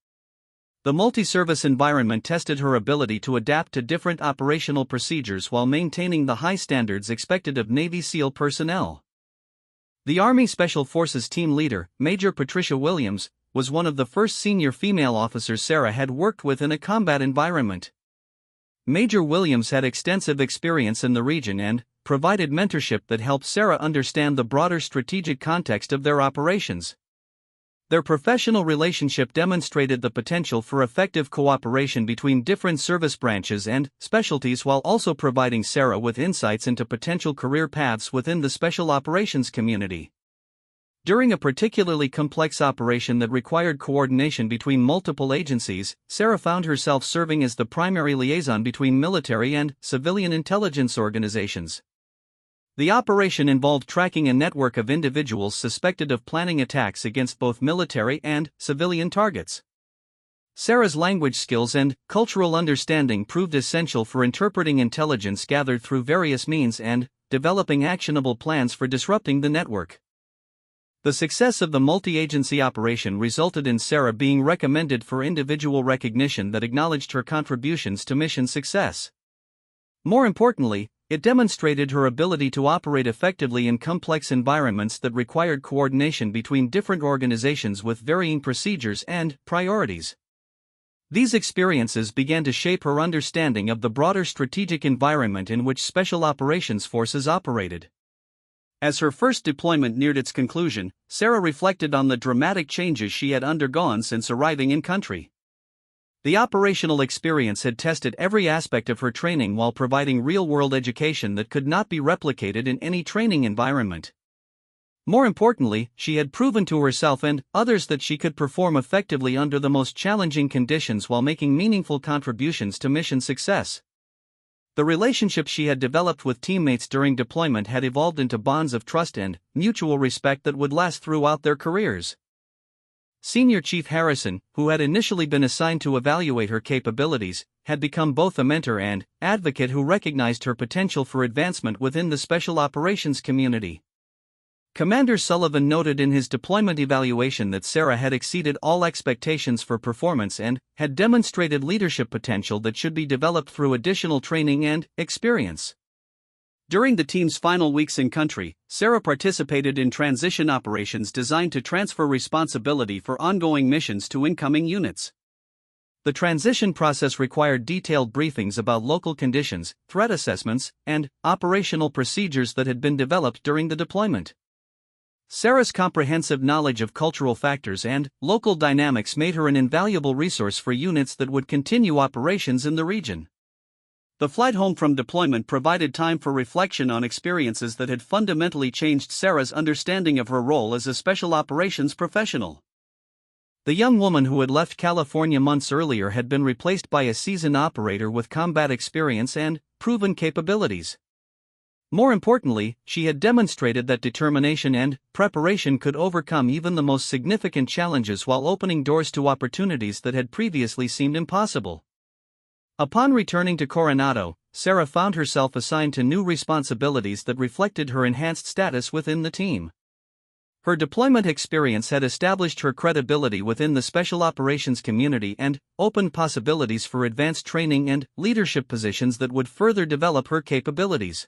The multi-service environment tested her ability to adapt to different operational procedures while maintaining the high standards expected of Navy SEAL personnel. The Army Special Forces team leader, Major Patricia Williams, was one of the first senior female officers Sarah had worked with in a combat environment. Major Williams had extensive experience in the region and provided mentorship that helped Sarah understand the broader strategic context of their operations. Their professional relationship demonstrated the potential for effective cooperation between different service branches and specialties while also providing Sarah with insights into potential career paths within the special operations community. During a particularly complex operation that required coordination between multiple agencies, Sarah found herself serving as the primary liaison between military and civilian intelligence organizations. The operation involved tracking a network of individuals suspected of planning attacks against both military and civilian targets. Sarah's language skills and cultural understanding proved essential for interpreting intelligence gathered through various means and developing actionable plans for disrupting the network. The success of the multi-agency operation resulted in Sarah being recommended for individual recognition that acknowledged her contributions to mission success. More importantly, it demonstrated her ability to operate effectively in complex environments that required coordination between different organizations with varying procedures and priorities. These experiences began to shape her understanding of the broader strategic environment in which Special Operations Forces operated. As her first deployment neared its conclusion, Sarah reflected on the dramatic changes she had undergone since arriving in country. The operational experience had tested every aspect of her training while providing real-world education that could not be replicated in any training environment. More importantly, she had proven to herself and others that she could perform effectively under the most challenging conditions while making meaningful contributions to mission success. The relationships she had developed with teammates during deployment had evolved into bonds of trust and mutual respect that would last throughout their careers. Senior Chief Harrison, who had initially been assigned to evaluate her capabilities, had become both a mentor and advocate who recognized her potential for advancement within the special operations community. Commander Sullivan noted in his deployment evaluation that Sarah had exceeded all expectations for performance and had demonstrated leadership potential that should be developed through additional training and experience. During the team's final weeks in country, Sarah participated in transition operations designed to transfer responsibility for ongoing missions to incoming units. The transition process required detailed briefings about local conditions, threat assessments, and operational procedures that had been developed during the deployment. Sarah's comprehensive knowledge of cultural factors and local dynamics made her an invaluable resource for units that would continue operations in the region. The flight home from deployment provided time for reflection on experiences that had fundamentally changed Sarah's understanding of her role as a special operations professional. The young woman who had left California months earlier had been replaced by a seasoned operator with combat experience and proven capabilities. More importantly, she had demonstrated that determination and preparation could overcome even the most significant challenges while opening doors to opportunities that had previously seemed impossible. Upon returning to Coronado, Sarah found herself assigned to new responsibilities that reflected her enhanced status within the team. Her deployment experience had established her credibility within the special operations community and opened possibilities for advanced training and leadership positions that would further develop her capabilities.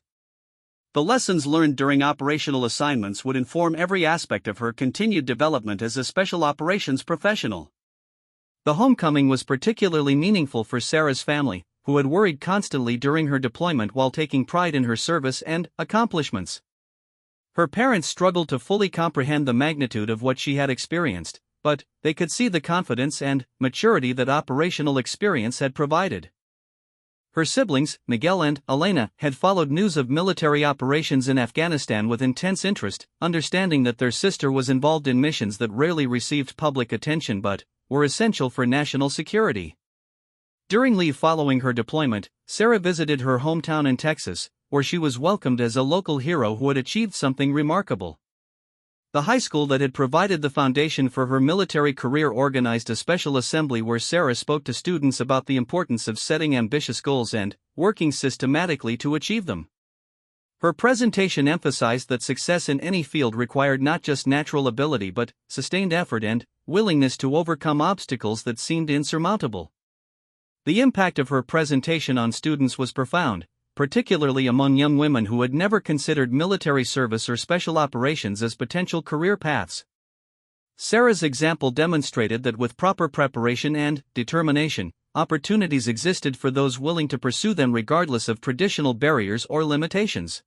The lessons learned during operational assignments would inform every aspect of her continued development as a special operations professional. The homecoming was particularly meaningful for Sarah's family, who had worried constantly during her deployment while taking pride in her service and accomplishments. Her parents struggled to fully comprehend the magnitude of what she had experienced, but they could see the confidence and maturity that operational experience had provided. Her siblings, Miguel and Elena, had followed news of military operations in Afghanistan with intense interest, understanding that their sister was involved in missions that rarely received public attention but were essential for national security. During leave following her deployment, Sarah visited her hometown in Texas, where she was welcomed as a local hero who had achieved something remarkable. The high school that had provided the foundation for her military career organized a special assembly where Sarah spoke to students about the importance of setting ambitious goals and working systematically to achieve them. Her presentation emphasized that success in any field required not just natural ability but sustained effort and willingness to overcome obstacles that seemed insurmountable. The impact of her presentation on students was profound, particularly among young women who had never considered military service or special operations as potential career paths. Sarah's example demonstrated that with proper preparation and determination, opportunities existed for those willing to pursue them regardless of traditional barriers or limitations.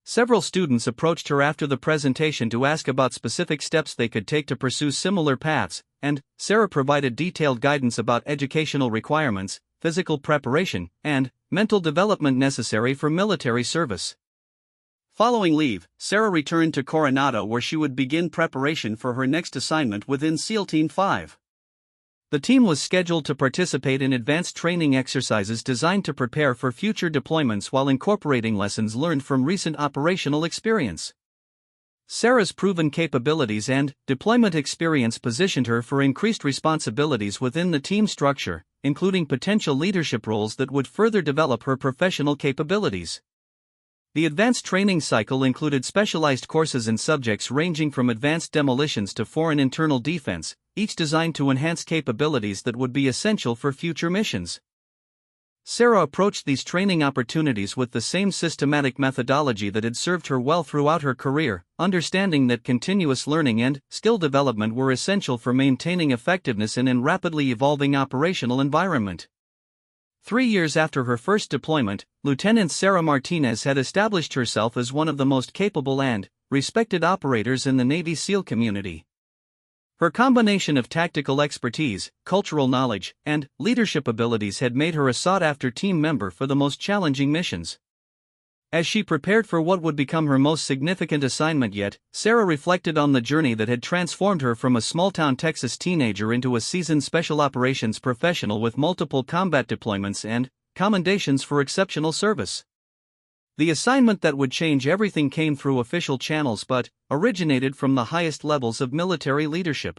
Several students approached her after the presentation to ask about specific steps they could take to pursue similar paths, and Sarah provided detailed guidance about educational requirements, physical preparation, and mental development necessary for military service. Following leave, Sarah returned to Coronado where she would begin preparation for her next assignment within SEAL Team 5. The team was scheduled to participate in advanced training exercises designed to prepare for future deployments while incorporating lessons learned from recent operational experience. Sarah's proven capabilities and deployment experience positioned her for increased responsibilities within the team structure, including potential leadership roles that would further develop her professional capabilities. The advanced training cycle included specialized courses in subjects ranging from advanced demolitions to foreign internal defense, each designed to enhance capabilities that would be essential for future missions. Sarah approached these training opportunities with the same systematic methodology that had served her well throughout her career, understanding that continuous learning and skill development were essential for maintaining effectiveness in a rapidly evolving operational environment. 3 years after her first deployment, Lieutenant Sarah Martinez had established herself as one of the most capable and respected operators in the Navy SEAL community. Her combination of tactical expertise, cultural knowledge, and leadership abilities had made her a sought-after team member for the most challenging missions. As she prepared for what would become her most significant assignment yet, Sarah reflected on the journey that had transformed her from a small-town Texas teenager into a seasoned special operations professional with multiple combat deployments and commendations for exceptional service. The assignment that would change everything came through official channels but originated from the highest levels of military leadership.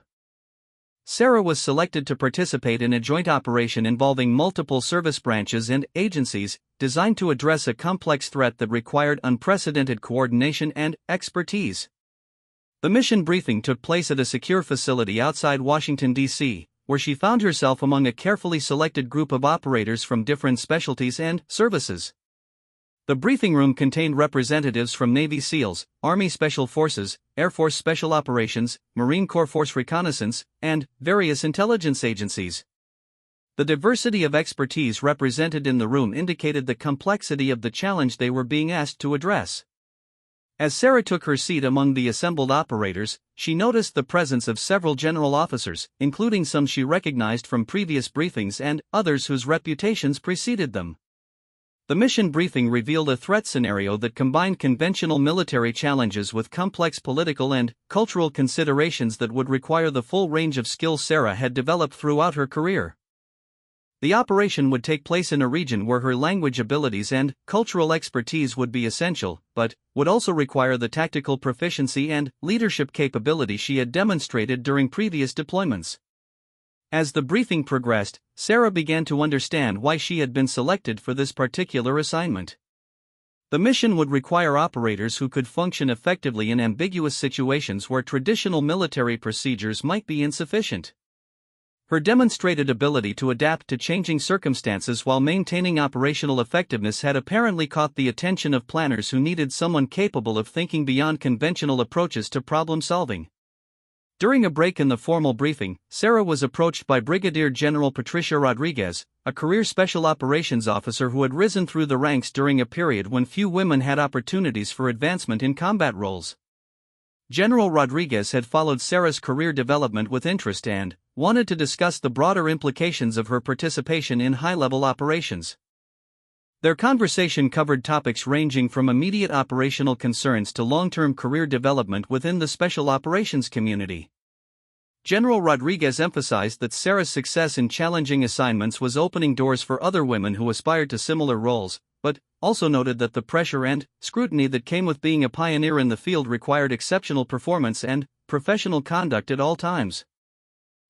Sarah was selected to participate in a joint operation involving multiple service branches and agencies, designed to address a complex threat that required unprecedented coordination and expertise. The mission briefing took place at a secure facility outside Washington, D.C., where she found herself among a carefully selected group of operators from different specialties and services. The briefing room contained representatives from Navy SEALs, Army Special Forces, Air Force Special Operations, Marine Corps Force Reconnaissance, and various intelligence agencies. The diversity of expertise represented in the room indicated the complexity of the challenge they were being asked to address. As Sarah took her seat among the assembled operators, she noticed the presence of several general officers, including some she recognized from previous briefings and others whose reputations preceded them. The mission briefing revealed a threat scenario that combined conventional military challenges with complex political and cultural considerations that would require the full range of skills Sarah had developed throughout her career. The operation would take place in a region where her language abilities and cultural expertise would be essential, but would also require the tactical proficiency and leadership capability she had demonstrated during previous deployments. As the briefing progressed, Sarah began to understand why she had been selected for this particular assignment. The mission would require operators who could function effectively in ambiguous situations where traditional military procedures might be insufficient. Her demonstrated ability to adapt to changing circumstances while maintaining operational effectiveness had apparently caught the attention of planners who needed someone capable of thinking beyond conventional approaches to problem solving. During a break in the formal briefing, Sarah was approached by Brigadier General Patricia Rodriguez, a career special operations officer who had risen through the ranks during a period when few women had opportunities for advancement in combat roles. General Rodriguez had followed Sarah's career development with interest and wanted to discuss the broader implications of her participation in high-level operations. Their conversation covered topics ranging from immediate operational concerns to long-term career development within the special operations community. General Rodriguez emphasized that Sarah's success in challenging assignments was opening doors for other women who aspired to similar roles, but also noted that the pressure and scrutiny that came with being a pioneer in the field required exceptional performance and professional conduct at all times.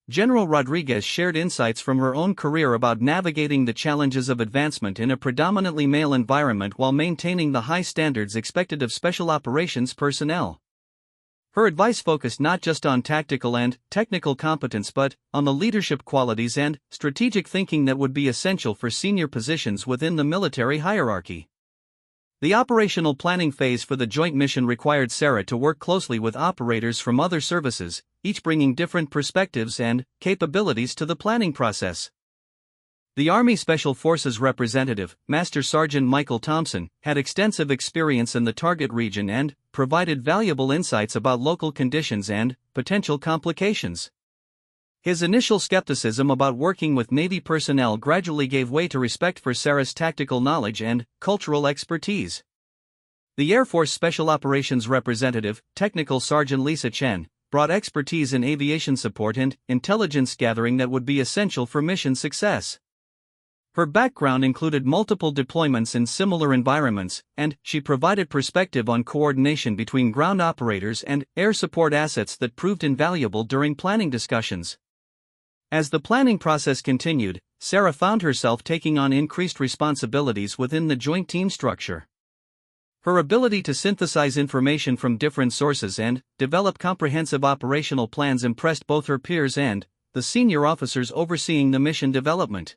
General Rodriguez shared insights from her own career about navigating the challenges of advancement in a predominantly male environment while maintaining the high standards expected of special operations personnel. Her advice focused not just on tactical and technical competence but on the leadership qualities and strategic thinking that would be essential for senior positions within the military hierarchy. The operational planning phase for the joint mission required Sarah to work closely with operators from other services, each bringing different perspectives and capabilities to the planning process. The Army Special Forces representative, Master Sergeant Michael Thompson, had extensive experience in the target region and provided valuable insights about local conditions and potential complications. His initial skepticism about working with Navy personnel gradually gave way to respect for Sarah's tactical knowledge and cultural expertise. The Air Force Special Operations representative, Technical Sergeant Lisa Chen, brought expertise in aviation support and intelligence gathering that would be essential for mission success. Her background included multiple deployments in similar environments, and she provided perspective on coordination between ground operators and air support assets that proved invaluable during planning discussions. As the planning process continued, Sarah found herself taking on increased responsibilities within the joint team structure. Her ability to synthesize information from different sources and develop comprehensive operational plans impressed both her peers and the senior officers overseeing the mission development.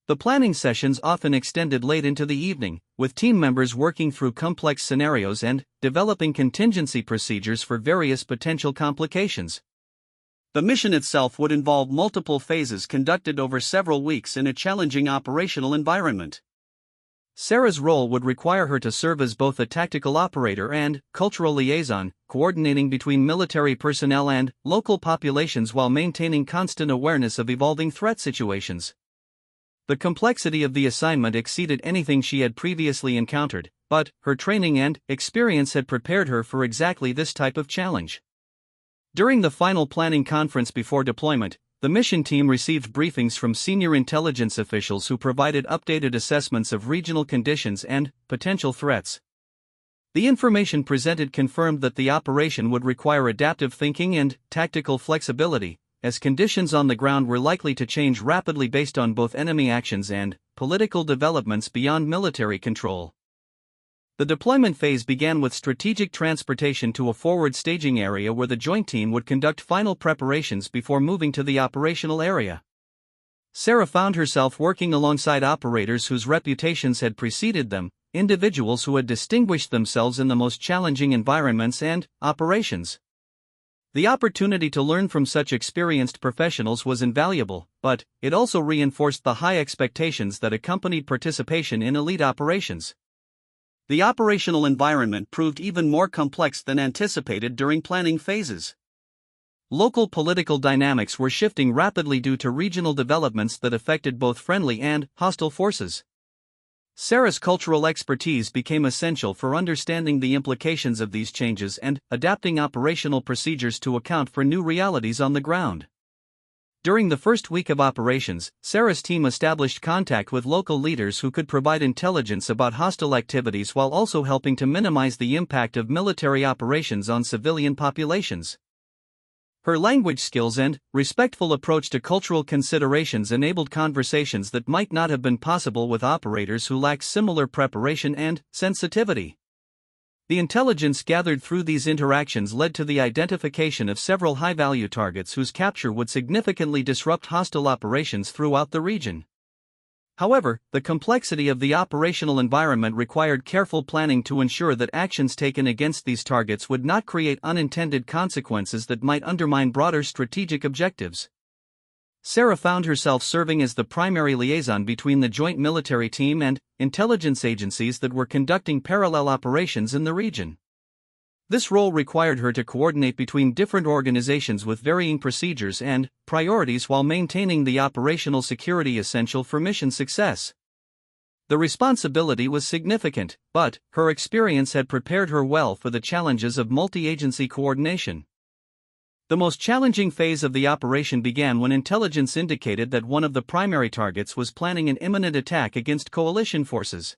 The planning sessions often extended late into the evening, with team members working through complex scenarios and developing contingency procedures for various potential complications. The mission itself would involve multiple phases conducted over several weeks in a challenging operational environment. Sarah's role would require her to serve as both a tactical operator and cultural liaison, coordinating between military personnel and local populations while maintaining constant awareness of evolving threat situations. The complexity of the assignment exceeded anything she had previously encountered, but her training and experience had prepared her for exactly this type of challenge. During the final planning conference before deployment, the mission team received briefings from senior intelligence officials who provided updated assessments of regional conditions and potential threats. The information presented confirmed that the operation would require adaptive thinking and tactical flexibility, as conditions on the ground were likely to change rapidly based on both enemy actions and political developments beyond military control. The deployment phase began with strategic transportation to a forward staging area where the joint team would conduct final preparations before moving to the operational area. Sarah found herself working alongside operators whose reputations had preceded them, individuals who had distinguished themselves in the most challenging environments and operations. The opportunity to learn from such experienced professionals was invaluable, but it also reinforced the high expectations that accompanied participation in elite operations. The operational environment proved even more complex than anticipated during planning phases. Local political dynamics were shifting rapidly due to regional developments that affected both friendly and hostile forces. Sarah's cultural expertise became essential for understanding the implications of these changes and adapting operational procedures to account for new realities on the ground. During the first week of operations, Sarah's team established contact with local leaders who could provide intelligence about hostile activities while also helping to minimize the impact of military operations on civilian populations. Her language skills and respectful approach to cultural considerations enabled conversations that might not have been possible with operators who lacked similar preparation and sensitivity. The intelligence gathered through these interactions led to the identification of several high-value targets whose capture would significantly disrupt hostile operations throughout the region. However, the complexity of the operational environment required careful planning to ensure that actions taken against these targets would not create unintended consequences that might undermine broader strategic objectives. Sarah found herself serving as the primary liaison between the joint military team and intelligence agencies that were conducting parallel operations in the region. This role required her to coordinate between different organizations with varying procedures and priorities while maintaining the operational security essential for mission success. The responsibility was significant, but her experience had prepared her well for the challenges of multi-agency coordination. The most challenging phase of the operation began when intelligence indicated that one of the primary targets was planning an imminent attack against coalition forces.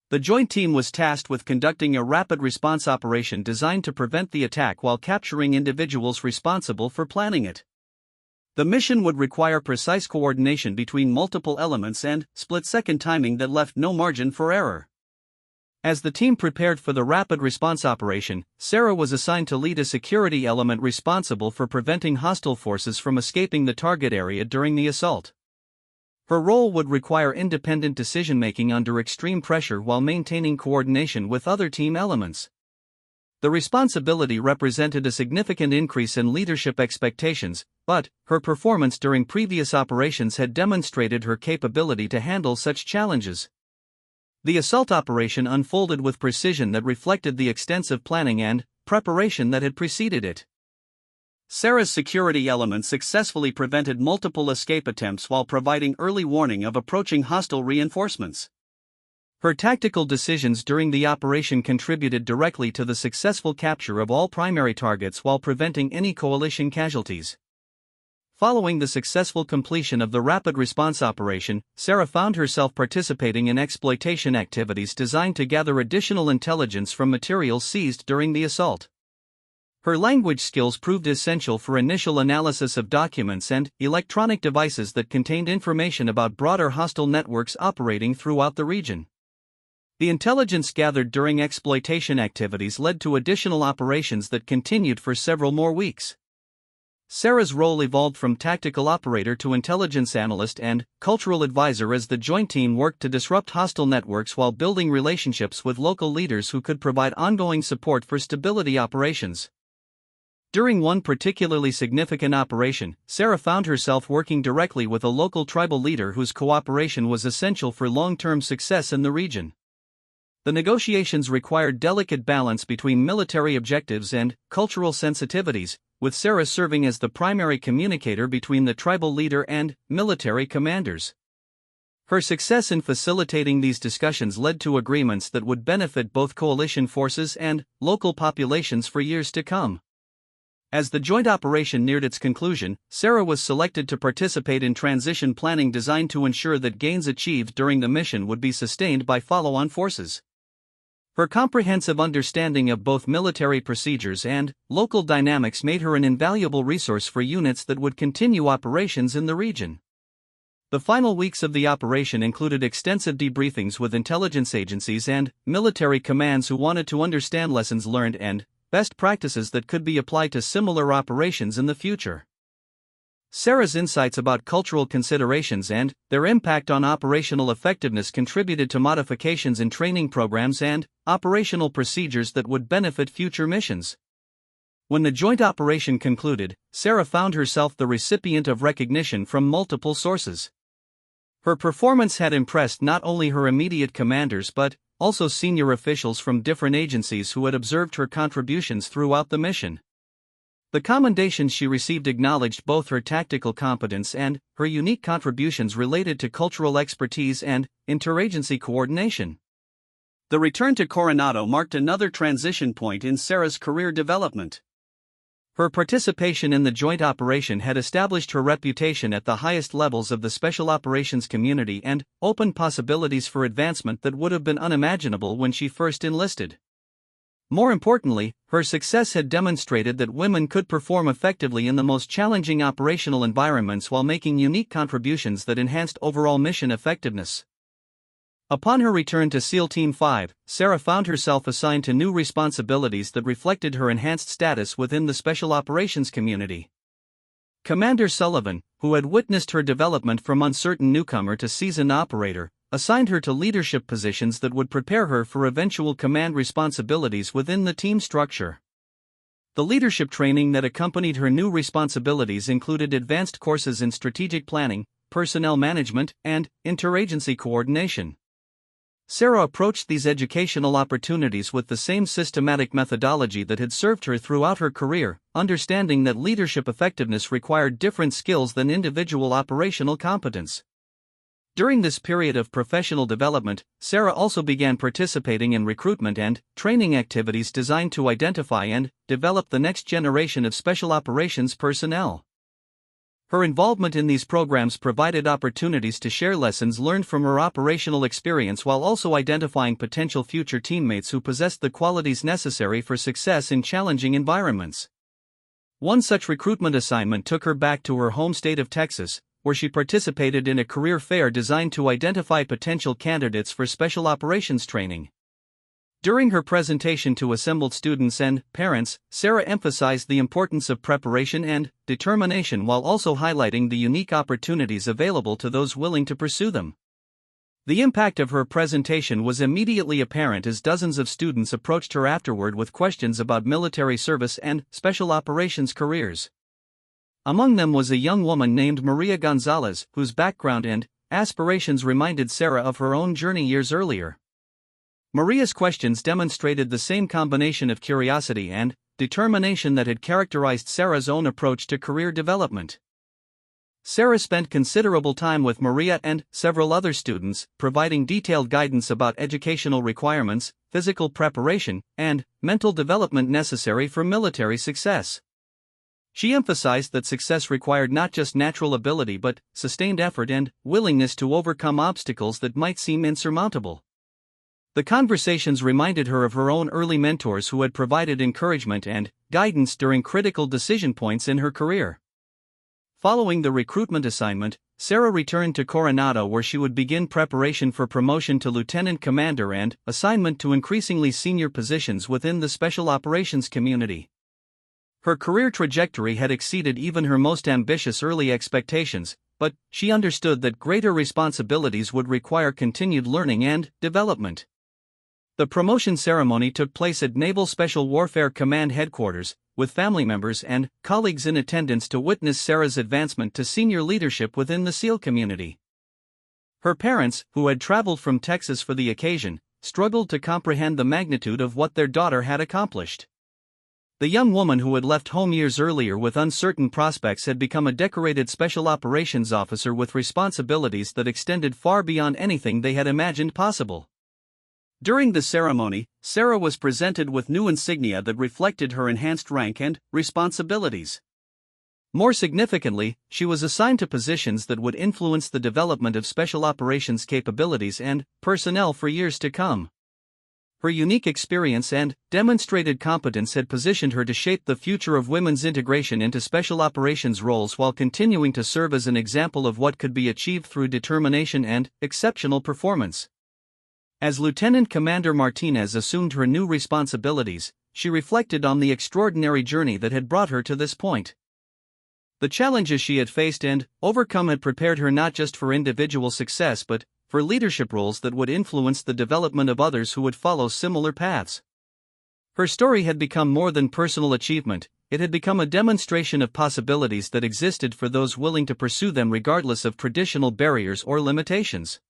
The joint team was tasked with conducting a rapid response operation designed to prevent the attack while capturing individuals responsible for planning it. The mission would require precise coordination between multiple elements and split-second timing that left no margin for error. As the team prepared for the rapid response operation, Sarah was assigned to lead a security element responsible for preventing hostile forces from escaping the target area during the assault. Her role would require independent decision-making under extreme pressure while maintaining coordination with other team elements. The responsibility represented a significant increase in leadership expectations, but her performance during previous operations had demonstrated her capability to handle such challenges. The assault operation unfolded with precision that reflected the extensive planning and preparation that had preceded it. Sarah's security elements successfully prevented multiple escape attempts while providing early warning of approaching hostile reinforcements. Her tactical decisions during the operation contributed directly to the successful capture of all primary targets while preventing any coalition casualties. Following the successful completion of the rapid response operation, Sarah found herself participating in exploitation activities designed to gather additional intelligence from materials seized during the assault. Her language skills proved essential for initial analysis of documents and electronic devices that contained information about broader hostile networks operating throughout the region. The intelligence gathered during exploitation activities led to additional operations that continued for several more weeks. Sarah's role evolved from tactical operator to intelligence analyst and cultural advisor as the joint team worked to disrupt hostile networks while building relationships with local leaders who could provide ongoing support for stability operations. During one particularly significant operation, Sarah found herself working directly with a local tribal leader whose cooperation was essential for long-term success in the region. The negotiations required delicate balance between military objectives and cultural sensitivities, with Sarah serving as the primary communicator between the tribal leader and military commanders. Her success in facilitating these discussions led to agreements that would benefit both coalition forces and local populations for years to come. As the joint operation neared its conclusion, Sarah was selected to participate in transition planning designed to ensure that gains achieved during the mission would be sustained by follow-on forces. Her comprehensive understanding of both military procedures and local dynamics made her an invaluable resource for units that would continue operations in the region. The final weeks of the operation included extensive debriefings with intelligence agencies and military commands who wanted to understand lessons learned and best practices that could be applied to similar operations in the future. Sarah's insights about cultural considerations and their impact on operational effectiveness contributed to modifications in training programs and operational procedures that would benefit future missions. When the joint operation concluded, Sarah found herself the recipient of recognition from multiple sources. Her performance had impressed not only her immediate commanders but also senior officials from different agencies who had observed her contributions throughout the mission. The commendations she received acknowledged both her tactical competence and her unique contributions related to cultural expertise and interagency coordination. The return to Coronado marked another transition point in Sarah's career development. Her participation in the joint operation had established her reputation at the highest levels of the special operations community and opened possibilities for advancement that would have been unimaginable when she first enlisted. More importantly, her success had demonstrated that women could perform effectively in the most challenging operational environments while making unique contributions that enhanced overall mission effectiveness. Upon her return to SEAL Team 5, Sarah found herself assigned to new responsibilities that reflected her enhanced status within the special operations community. Commander Sullivan, who had witnessed her development from uncertain newcomer to seasoned operator, assigned her to leadership positions that would prepare her for eventual command responsibilities within the team structure. The leadership training that accompanied her new responsibilities included advanced courses in strategic planning, personnel management, and interagency coordination. Sarah approached these educational opportunities with the same systematic methodology that had served her throughout her career, understanding that leadership effectiveness required different skills than individual operational competence. During this period of professional development, Sarah also began participating in recruitment and training activities designed to identify and develop the next generation of special operations personnel. Her involvement in these programs provided opportunities to share lessons learned from her operational experience while also identifying potential future teammates who possessed the qualities necessary for success in challenging environments. One such recruitment assignment took her back to her home state of Texas, where she participated in a career fair designed to identify potential candidates for special operations training. During her presentation to assembled students and parents, Sarah emphasized the importance of preparation and determination while also highlighting the unique opportunities available to those willing to pursue them. The impact of her presentation was immediately apparent as dozens of students approached her afterward with questions about military service and special operations careers. Among them was a young woman named Maria Gonzalez, whose background and aspirations reminded Sarah of her own journey years earlier. Maria's questions demonstrated the same combination of curiosity and determination that had characterized Sarah's own approach to career development. Sarah spent considerable time with Maria and several other students, providing detailed guidance about educational requirements, physical preparation, and mental development necessary for military success. She emphasized that success required not just natural ability but sustained effort and willingness to overcome obstacles that might seem insurmountable. The conversations reminded her of her own early mentors who had provided encouragement and guidance during critical decision points in her career. Following the recruitment assignment, Sarah returned to Coronado where she would begin preparation for promotion to lieutenant commander and assignment to increasingly senior positions within the special operations community. Her career trajectory had exceeded even her most ambitious early expectations, but she understood that greater responsibilities would require continued learning and development. The promotion ceremony took place at Naval Special Warfare Command Headquarters, with family members and colleagues in attendance to witness Sarah's advancement to senior leadership within the SEAL community. Her parents, who had traveled from Texas for the occasion, struggled to comprehend the magnitude of what their daughter had accomplished. The young woman who had left home years earlier with uncertain prospects had become a decorated special operations officer with responsibilities that extended far beyond anything they had imagined possible. During the ceremony, Sarah was presented with new insignia that reflected her enhanced rank and responsibilities. More significantly, she was assigned to positions that would influence the development of special operations capabilities and personnel for years to come. Her unique experience and demonstrated competence had positioned her to shape the future of women's integration into special operations roles while continuing to serve as an example of what could be achieved through determination and exceptional performance. As Lieutenant Commander Martinez assumed her new responsibilities, she reflected on the extraordinary journey that had brought her to this point. The challenges she had faced and overcome had prepared her not just for individual success but for leadership roles that would influence the development of others who would follow similar paths. Her story had become more than personal achievement, it had become a demonstration of possibilities that existed for those willing to pursue them regardless of traditional barriers or limitations.